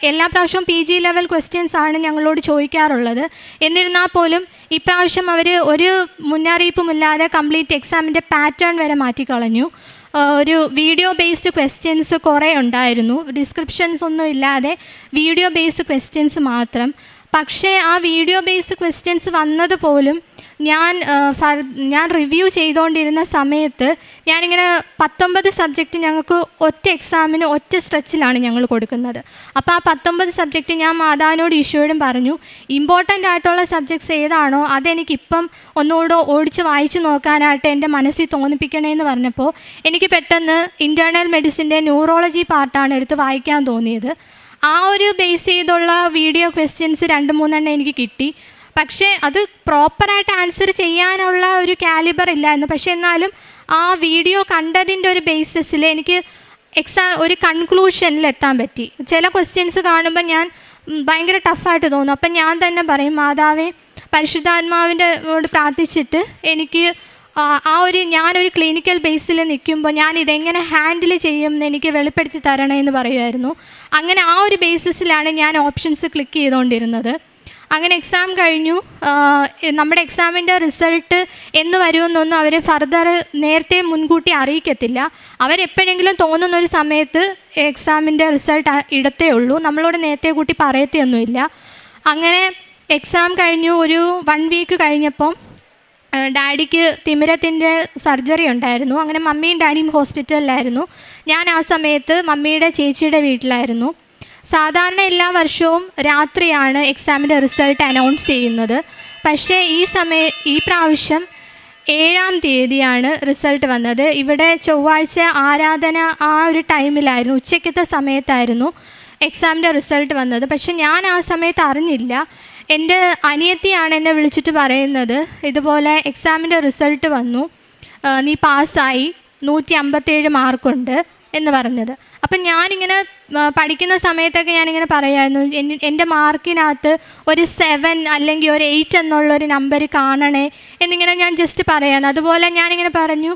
എല്ലാ പ്രാവശ്യവും PG ലെവൽ ക്വസ്റ്റ്യൻസ് ആണ് ഞങ്ങളോട് ചോദിക്കാറുള്ളത്. എന്നിരുന്നാൽ പോലും ഈ പ്രാവശ്യം അവർ ഒരു മുന്നറിയിപ്പുമില്ലാതെ കംപ്ലീറ്റ് എക്സാമിൻ്റെ പാറ്റേൺ വരെ മാറ്റിക്കളഞ്ഞു. ഒരു വീഡിയോ ബേസ്ഡ് ക്വസ്റ്റ്യൻസ് കുറേ ഉണ്ടായിരുന്നു, ഡിസ്ക്രിപ്ഷൻസ് ഒന്നും ഇല്ലാതെ വീഡിയോ ബേസ്ഡ് ക്വസ്റ്റ്യൻസ് മാത്രം. പക്ഷേ ആ വീഡിയോ ബേസ്ഡ് ക്വസ്റ്റ്യൻസ് വന്നത് പോലും ഞാൻ റിവ്യൂ ചെയ്തുകൊണ്ടിരുന്ന സമയത്ത് ഞാനിങ്ങനെ 19 സബ്ജക്റ്റ് ഞങ്ങൾക്ക് ഒറ്റ എക്സാമിന് ഒറ്റ സ്ട്രെച്ചിലാണ് ഞങ്ങൾ കൊടുക്കുന്നത്. അപ്പോൾ ആ 19 സബ്ജക്റ്റ് ഞാൻ മാതാവിനോട് ഈശോയോടും പറഞ്ഞു, ഇമ്പോർട്ടൻ്റ് ആയിട്ടുള്ള സബ്ജക്ട്സ് ഏതാണോ അതെനിക്കിപ്പം ഒന്നുകൂടെ ഓടിച്ച് വായിച്ച് നോക്കാനായിട്ട് എൻ്റെ മനസ്സിൽ തോന്നിപ്പിക്കണേന്ന് പറഞ്ഞപ്പോൾ എനിക്ക് പെട്ടെന്ന് ഇൻറ്റേർണൽ മെഡിസിൻ്റെ ന്യൂറോളജി പാർട്ടാണ് എടുത്ത് വായിക്കാൻ തോന്നിയത്. ആ ഒരു ബേസ് ചെയ്തുള്ള വീഡിയോ ക്വസ്റ്റ്യൻസ് 2-3 എനിക്ക് കിട്ടി. പക്ഷേ അത് പ്രോപ്പറായിട്ട് ആൻസർ ചെയ്യാനുള്ള ഒരു കാലിബർ ഇല്ലായിരുന്നു. പക്ഷേ എന്നാലും ആ വീഡിയോ കണ്ടതിൻ്റെ ഒരു ബേസിസിൽ എനിക്ക് ഒരു കൺക്ലൂഷനിൽ എത്താൻ പറ്റി. ചില ക്വസ്റ്റ്യൻസ് കാണുമ്പോൾ ഞാൻ ഭയങ്കര ടഫായിട്ട് തോന്നും. അപ്പം ഞാൻ തന്നെ പറയും, മാതാവേ പരിശുദ്ധാത്മാവിൻ്റെ പ്രാർത്ഥിച്ചിട്ട് എനിക്ക് ഞാനൊരു ക്ലിനിക്കൽ ബേസിൽ നിൽക്കുമ്പോൾ ഞാൻ ഇതെങ്ങനെ ഹാൻഡിൽ ചെയ്യും എന്ന് എനിക്ക് വെളിപ്പെടുത്തി തരണമെന്ന് പറയുമായിരുന്നു. അങ്ങനെ ആ ഒരു ബേസിസിലാണ് ഞാൻ ഓപ്ഷൻസ് ക്ലിക്ക് ചെയ്തുകൊണ്ടിരുന്നത്. അങ്ങനെ എക്സാം കഴിഞ്ഞു. നമ്മുടെ എക്സാമിൻ്റെ റിസൾട്ട് എന്ന് വരുമെന്നൊന്നും അവർ ഫർദർ നേരത്തെ മുൻകൂട്ടി അറിയിക്കത്തില്ല. അവരെപ്പോഴെങ്കിലും തോന്നുന്നൊരു സമയത്ത് എക്സാമിൻ്റെ റിസൾട്ട് ഇടത്തേ ഉള്ളൂ, നമ്മളോട് നേരത്തെ കൂട്ടി പറയത്തൊന്നുമില്ല. അങ്ങനെ എക്സാം കഴിഞ്ഞു. ഒരു 1 വീക്ക് കഴിഞ്ഞപ്പം ഡാഡിക്ക് തിമിരത്തിൻ്റെ സർജറി ഉണ്ടായിരുന്നു. അങ്ങനെ മമ്മിയും ഡാഡിയും ഹോസ്പിറ്റലിലായിരുന്നു. ഞാൻ ആ സമയത്ത് മമ്മിയുടെ ചേച്ചിയുടെ വീട്ടിലായിരുന്നു. സാധാരണ എല്ലാ വർഷവും രാത്രിയാണ് എക്സാമിൻ്റെ റിസൾട്ട് അനൗൺസ് ചെയ്യുന്നത്. പക്ഷേ ഈ പ്രാവശ്യം 7-ാം തീയതിയാണ് റിസൾട്ട് വന്നത്. ഇവിടെ ചൊവ്വാഴ്ച ആരാധന ആ ഒരു ടൈമിലായിരുന്നു, ഉച്ചയ്ക്കത്തെ സമയത്തായിരുന്നു എക്സാമിൻ്റെ റിസൾട്ട് വന്നത്. പക്ഷെ ഞാൻ ആ സമയത്ത് അറിഞ്ഞില്ല. എൻ്റെ അനിയത്തിയാണ് എന്നെ വിളിച്ചിട്ട് പറയുന്നത്, ഇതുപോലെ എക്സാമിൻ്റെ റിസൾട്ട് വന്നു, നീ പാസ്സായി, 157 മാർക്കുണ്ട് എന്ന് പറഞ്ഞത്. അപ്പം ഞാനിങ്ങനെ പഠിക്കുന്ന സമയത്തൊക്കെ ഞാനിങ്ങനെ പറയുമായിരുന്നു, എൻ്റെ മാർക്കിനകത്ത് ഒരു 7 അല്ലെങ്കിൽ ഒരു 8 എന്നുള്ളൊരു നമ്പർ കാണണേ എന്നിങ്ങനെ ഞാൻ ജസ്റ്റ് പറയായിരുന്നു. അതുപോലെ ഞാനിങ്ങനെ പറഞ്ഞു,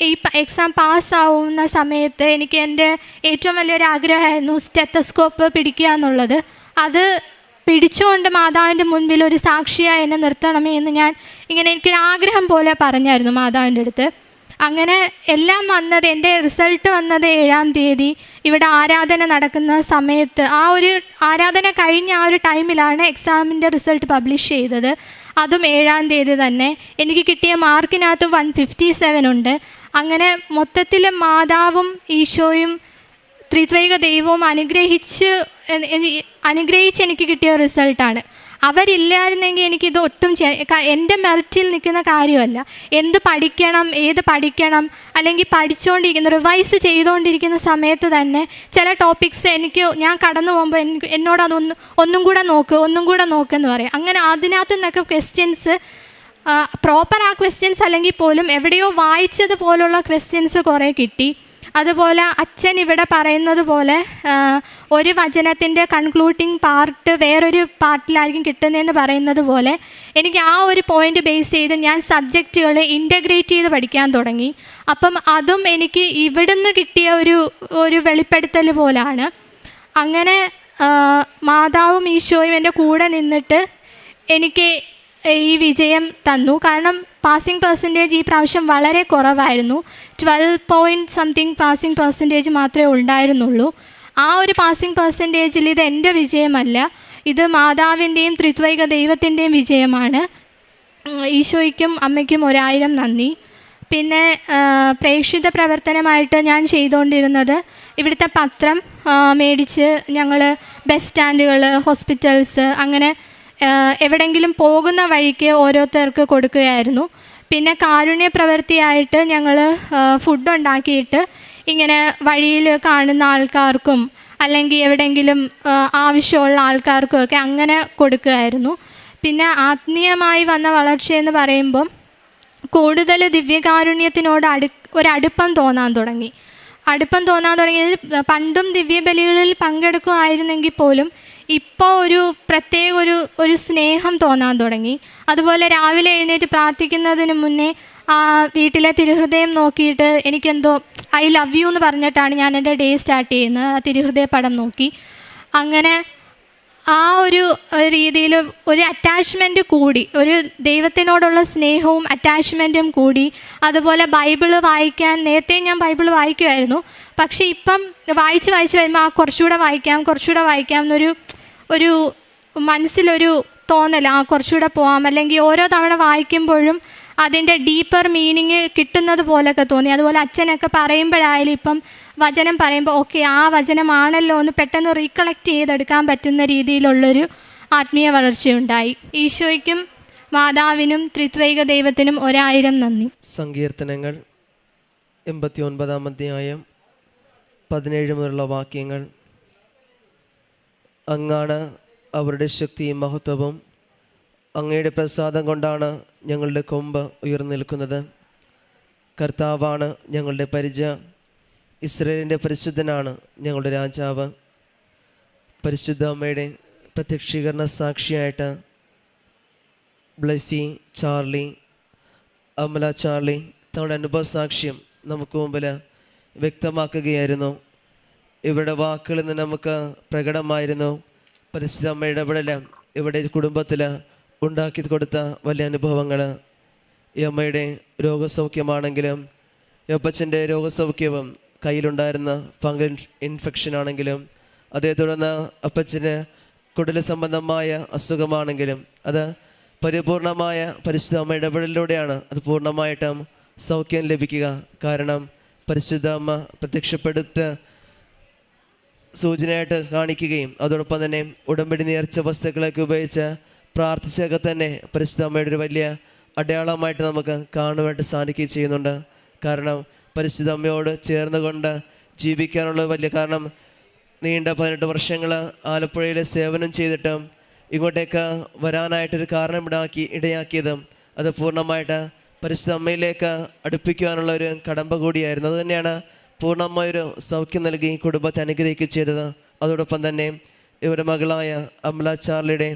ഈ എക്സാം പാസ്സാവുന്ന സമയത്ത് എനിക്ക് എൻ്റെ ഏറ്റവും വലിയൊരു ആഗ്രഹമായിരുന്നു സ്റ്റെത്തസ്കോപ്പ് പിടിക്കുക എന്നുള്ളത്. അത് പിടിച്ചുകൊണ്ട് മാതാവിൻ്റെ മുൻപിൽ ഒരു സാക്ഷിയായി എന്നെ നിർത്തണമേ എന്ന് ഞാൻ ഇങ്ങനെ എനിക്കൊരാഗ്രഹം പോലെ പറഞ്ഞായിരുന്നു മാതാവിൻ്റെ അടുത്ത്. അങ്ങനെ എല്ലാം വന്നത്, എൻ്റെ റിസൾട്ട് വന്നത് 7-ാം തീയതി ഇവിടെ ആരാധന നടക്കുന്ന സമയത്ത്, ആ ഒരു ആരാധന കഴിഞ്ഞ ആ ഒരു ടൈമിലാണ് എക്സാമിൻ്റെ റിസൾട്ട് പബ്ലിഷ് ചെയ്തത്. അതും 7-ാം തീയതി തന്നെ. എനിക്ക് കിട്ടിയ മാർക്കിനകത്ത് 157 ഉണ്ട്. അങ്ങനെ മൊത്തത്തിൽ മാതാവും ഈശോയും ത്രിത്വൈക ദൈവവും അനുഗ്രഹിച്ച് എനിക്ക് കിട്ടിയ റിസൾട്ടാണ്. അവരില്ലായിരുന്നെങ്കിൽ എനിക്കിത് ഒട്ടും എൻ്റെ മെറിറ്റിൽ നിൽക്കുന്ന കാര്യമല്ല. ഏത് പഠിക്കണം അല്ലെങ്കിൽ പഠിച്ചുകൊണ്ടിരിക്കുന്ന റിവൈസ് ചെയ്തുകൊണ്ടിരിക്കുന്ന സമയത്ത് തന്നെ ചില ടോപ്പിക്സ് ഞാൻ കടന്നു പോകുമ്പോൾ എന്നോട് ഒന്നും കൂടെ നോക്കെന്ന് പറയും. അങ്ങനെ അതിനകത്ത് നിന്നൊക്കെ ക്വസ്റ്റ്യൻസ് പ്രോപ്പർ ആ ക്വസ്റ്റ്യൻസ് അല്ലെങ്കിൽ പോലും എവിടെയോ വായിച്ചത് പോലുള്ള ക്വസ്റ്റ്യൻസ് കുറേ കിട്ടി. അതുപോലെ അച്ഛൻ ഇവിടെ പറയുന്നത് പോലെ ഒരു വചനത്തിൻ്റെ കൺക്ലൂഡിങ് പാർട്ട് വേറൊരു പാർട്ടിലായിരിക്കും കിട്ടുന്നതെന്ന് പറയുന്നത് പോലെ എനിക്ക് ആ ഒരു പോയിൻ്റ് ബേസ് ചെയ്ത് ഞാൻ സബ്ജക്റ്റുകൾ ഇൻ്റഗ്രേറ്റ് ചെയ്ത് പഠിക്കാൻ തുടങ്ങി. അപ്പം അതും എനിക്ക് ഇവിടുന്ന് കിട്ടിയ ഒരു വെളിപ്പെടുത്തൽ പോലാണ്. അങ്ങനെ മാതാവും ഈശോയും എൻ്റെ കൂടെ നിന്നിട്ട് എനിക്ക് ഈ വിജയം തന്നു. കാരണം പാസിംഗ് പെർസെൻറ്റേജ് ഈ പ്രാവശ്യം വളരെ കുറവായിരുന്നു. 12 പാസിംഗ് പെർസെൻറ്റേജ് മാത്രമേ ഉണ്ടായിരുന്നുള്ളൂ. ആ ഒരു പാസിംഗ് പെർസെൻറ്റേജിൽ ഇത് എൻ്റെ വിജയമല്ല, ഇത് മാതാവിൻ്റെയും ത്രിത്വൈക ദൈവത്തിൻ്റെയും വിജയമാണ്. ഈശോയ്ക്കും അമ്മയ്ക്കും 1000 നന്ദി. പിന്നെ പ്രേക്ഷിത പ്രവർത്തനമായിട്ട് ഞാൻ ചെയ്തുകൊണ്ടിരുന്നത് ഇവിടുത്തെ പത്രം മേടിച്ച് ഞങ്ങൾ ബസ് സ്റ്റാൻഡുകൾ, ഹോസ്പിറ്റൽസ്, അങ്ങനെ എവിടെയെങ്കിലും പോകുന്ന വഴിക്ക് ഓരോരുത്തർക്ക് കൊടുക്കുകയായിരുന്നു. പിന്നെ കാരുണ്യ പ്രവൃത്തിയായിട്ട് ഞങ്ങൾ ഫുഡ് ഉണ്ടാക്കിയിട്ട് ഇങ്ങനെ വഴിയിൽ കാണുന്ന ആൾക്കാർക്കും അല്ലെങ്കിൽ എവിടെയെങ്കിലും ആവശ്യമുള്ള ആൾക്കാർക്കും ഒക്കെ അങ്ങനെ കൊടുക്കുകയായിരുന്നു. പിന്നെ ആത്മീയമായി വന്ന വളർച്ചയെന്ന് പറയുമ്പം കൂടുതൽ ദിവ്യകാരുണ്യത്തിനോട് ഒരടുപ്പം തോന്നാൻ തുടങ്ങിയത് പണ്ടും ദിവ്യബലികളിൽ പങ്കെടുക്കുമായിരുന്നെങ്കിൽ പോലും ഇപ്പോൾ ഒരു പ്രത്യേക ഒരു സ്നേഹം തോന്നാൻ തുടങ്ങി. അതുപോലെ രാവിലെ എഴുന്നേറ്റ് പ്രാർത്ഥിക്കുന്നതിന് മുന്നേ വീട്ടിലെ തിരുഹൃദയം നോക്കിയിട്ട് എനിക്കെന്തോ ഐ ലവ് യു എന്ന് പറഞ്ഞിട്ടാണ് ഞാൻ എൻ്റെ ഡേ സ്റ്റാർട്ട് ചെയ്യുന്നത്. ആ തിരുഹൃദയ പടം നോക്കി. അങ്ങനെ ആ ഒരു രീതിയിൽ ഒരു അറ്റാച്ച്മെൻറ്റ് കൂടി, ഒരു ദൈവത്തിനോടുള്ള സ്നേഹവും അറ്റാച്ച്മെൻറ്റും കൂടി. അതുപോലെ ബൈബിള് വായിക്കാൻ, നേരത്തെ ഞാൻ ബൈബിള് വായിക്കുമായിരുന്നു, പക്ഷേ ഇപ്പം വായിച്ച് വരുമ്പോൾ കുറച്ചുകൂടെ വായിക്കാം എന്നൊരു മനസ്സിലൊരു തോന്നൽ, കുറച്ചുകൂടെ പോകാം, അല്ലെങ്കിൽ ഓരോ തവണ വായിക്കുമ്പോഴും അതിൻ്റെ ഡീപ്പർ മീനിങ് കിട്ടുന്നത് പോലെയൊക്കെ തോന്നി. അതുപോലെ അച്ഛനൊക്കെ പറയുമ്പോഴായാലും ഇപ്പം വചനം പറയുമ്പോൾ ഓക്കെ ആ വചനമാണല്ലോ എന്ന് പെട്ടെന്ന് റീകളക്ട് ചെയ്തെടുക്കാൻ പറ്റുന്ന രീതിയിലുള്ളൊരു ആത്മീയ വളർച്ചയുണ്ടായി. ഈശോയ്ക്കും മാതാവിനും ത്രിത്വൈക ദൈവത്തിനും 1000 നന്ദി. സങ്കീർത്തനങ്ങൾ 89-ാം അധ്യായം 17 മുതലുള്ള വാക്യങ്ങൾ. അങ്ങാണ് അവരുടെ ശക്തിയും മഹത്വവും, അങ്ങയുടെ പ്രസാദം കൊണ്ടാണ് ഞങ്ങളുടെ കൊമ്പ് ഉയർന്നു നിൽക്കുന്നത്. കർത്താവാണ് ഞങ്ങളുടെ പരിച, ഇസ്രായേലിൻ്റെ പരിശുദ്ധനാണ് ഞങ്ങളുടെ രാജാവ്. പരിശുദ്ധ അമ്മയുടെ പ്രത്യക്ഷീകരണ സാക്ഷിയായിട്ട് ബ്ലെസി ചാർലി, അമല ചാർലി തങ്ങളുടെ അനുഭവ സാക്ഷ്യം നമുക്ക് മുമ്പിൽ വ്യക്തമാക്കുകയായിരുന്നു. ഇവരുടെ വാക്കുകളിൽ നിന്ന് നമുക്ക് പ്രകടമായിരുന്നു പരിശുദ്ധ അമ്മയുടെ ഇടപെടൽ ഇവിടെ കുടുംബത്തിൽ ഉണ്ടാക്കി കൊടുത്ത വലിയ അനുഭവങ്ങൾ. ഈ അമ്മയുടെ രോഗസൗഖ്യമാണെങ്കിലും ഈ അപ്പച്ചൻ്റെ രോഗസൗഖ്യവും കയ്യിലുണ്ടായിരുന്ന ഫംഗൽ ഇൻഫെക്ഷൻ ആണെങ്കിലും അതേ തുടർന്ന് അപ്പച്ചന് കുടൽ സംബന്ധമായ അസുഖമാണെങ്കിലും അത് പരിപൂർണമായ പരിശുദ്ധ അമ്മ ഇടപെടലിലൂടെയാണ് അത് പൂർണ്ണമായിട്ടും സൗഖ്യം ലഭിക്കുക. കാരണം പരിശുദ്ധ അമ്മ പ്രത്യക്ഷപ്പെട്ടിട്ട് സൂചനയായിട്ട് കാണിക്കുകയും അതോടൊപ്പം തന്നെ ഉടമ്പടി നേർച്ച വസ്തുക്കളൊക്കെ ഉപയോഗിച്ച് പ്രാർത്ഥിച്ചൊക്കെ തന്നെ പരിശുദ്ധ അമ്മയുടെ ഒരു വലിയ അടയാളമായിട്ട് നമുക്ക് കാണുവാനായിട്ട് സാധിക്കുകയും ചെയ്യുന്നുണ്ട്. കാരണം പരിശുദ്ധ അമ്മയോട് ചേർന്നുകൊണ്ട് ജീവിക്കാനുള്ള വലിയ കാരണം നീണ്ട 18 വർഷങ്ങൾ ആലപ്പുഴയിൽ സേവനം ചെയ്തിട്ടും ഇങ്ങോട്ടേക്ക് വരാനായിട്ടൊരു കാരണം ഇടയാക്കിയതും അത് പൂർണ്ണമായിട്ട് പരിശുദ്ധ അമ്മയിലേക്ക് അടുപ്പിക്കുവാനുള്ള ഒരു കടമ്പ കൂടിയായിരുന്നു. അതുതന്നെയാണ് പൂർണ്ണമായൊരു സൗഖ്യം നൽകി കുടുംബത്തെ അനുഗ്രഹിക്കുക ചെയ്തത്. അതോടൊപ്പം തന്നെ ഇവരുടെ മകളായ അമല ചാർലിയുടെ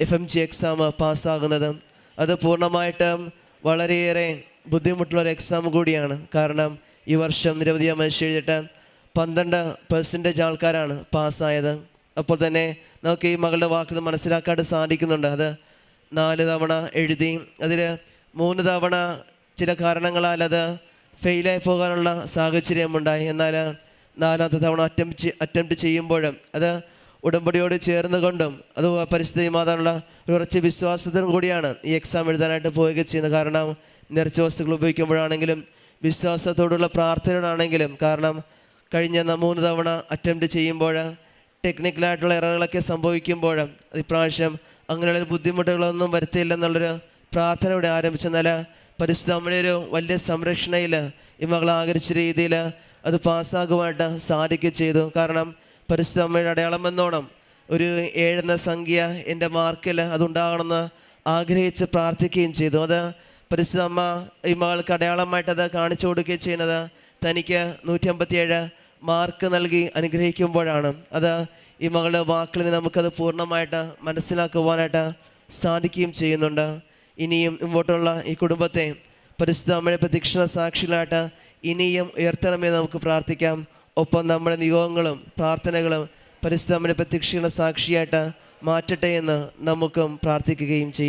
FMG എക്സാം പാസ്സാകുന്നത് അത് പൂർണ്ണമായിട്ടും വളരെയേറെ ബുദ്ധിമുട്ടുള്ളൊരു എക്സാം കൂടിയാണ്. കാരണം ഈ വർഷം നിരവധി മനുഷ്യ എഴുതിയിട്ട് 12% ആൾക്കാരാണ് പാസ്സായത്. അപ്പോൾ തന്നെ നമുക്ക് ഈ മകളുടെ വാക്ക് മനസ്സിലാക്കാണ്ട് സാധിക്കുന്നുണ്ട്. അത് 4 തവണ എഴുതി, അതിൽ 3 തവണ ചില കാരണങ്ങളാൽ അത് ഫെയിലായി പോകാനുള്ള സാഹചര്യമുണ്ടായി. എന്നാൽ 4ാമത്തെ തവണ അറ്റംപ്റ്റ് ചെയ്യുമ്പോഴും അത് ഉടമ്പടിയോട് ചേർന്നുകൊണ്ടും അത് പരിശുദ്ധ മാതാവിനുള്ള ഒരു ഉറച്ച വിശ്വാസത്തിനും കൂടിയാണ് ഈ എക്സാം എഴുതാനായിട്ട് പോവുക ചെയ്യുന്നത്. കാരണം നേർച്ച വസ്തുക്കൾ ഉപയോഗിക്കുമ്പോഴാണെങ്കിലും വിശ്വാസത്തോടുള്ള പ്രാർത്ഥനയോടാണെങ്കിലും, കാരണം കഴിഞ്ഞ 3 തവണ അറ്റംപ്റ്റ് ചെയ്യുമ്പോൾ ടെക്നിക്കലായിട്ടുള്ള എററുകളൊക്കെ സംഭവിക്കുമ്പോൾ ഇപ്രാവശ്യം അങ്ങനെയുള്ള ബുദ്ധിമുട്ടുകളൊന്നും വരുത്തിയില്ലെന്നുള്ളൊരു പ്രാർത്ഥന ഇവിടെ ആരംഭിച്ചെന്നാൽ പരിശുദ്ധ അമ്മയുടെ ഒരു വലിയ സംരക്ഷണയിൽ ഈ മകൾ ആഗ്രഹിച്ച രീതിയിൽ അത് പാസ്സാകുവാനായിട്ട് സാധിക്കുകയും ചെയ്തു. കാരണം പരിശുദ്ധ അമ്മയുടെ അടയാളം എന്നോണം ഒരു 7 എന്ന സംഖ്യ എൻ്റെ മാർക്കിൽ അതുണ്ടാകണമെന്ന് ആഗ്രഹിച്ച് പ്രാർത്ഥിക്കുകയും ചെയ്തു. അത് പരിശുദ്ധ അമ്മ ഈ മകൾക്ക് അടയാളമായിട്ടത് കാണിച്ചു കൊടുക്കുകയും ചെയ്യുന്നത് തനിക്ക് 157 മാർക്ക് നൽകി അനുഗ്രഹിക്കുമ്പോഴാണ്. അത് ഈ മകളുടെ വാക്കിൽ നിന്ന് നമുക്കത് പൂർണ്ണമായിട്ട് മനസ്സിലാക്കുവാനായിട്ട് സാധിക്കുകയും ചെയ്യുന്നുണ്ട്. ഇനിയും മുമ്പോട്ടുള്ള ഈ കുടുംബത്തെ പരിശുദ്ധ അമ്മയുടെ പ്രത്യക്ഷണ സാക്ഷികളായിട്ട് ഇനിയും ഉയർത്തണമെന്ന് നമുക്ക് പ്രാർത്ഥിക്കാം. ഒപ്പം നമ്മുടെ നിയോഗങ്ങളും പ്രാർത്ഥനകളും പരിശുദ്ധ അമ്മയുടെ പ്രത്യക്ഷണ സാക്ഷിയായിട്ട് മാറ്റട്ടെ എന്ന് നമുക്കും പ്രാർത്ഥിക്കുകയും ചെയ്യാം.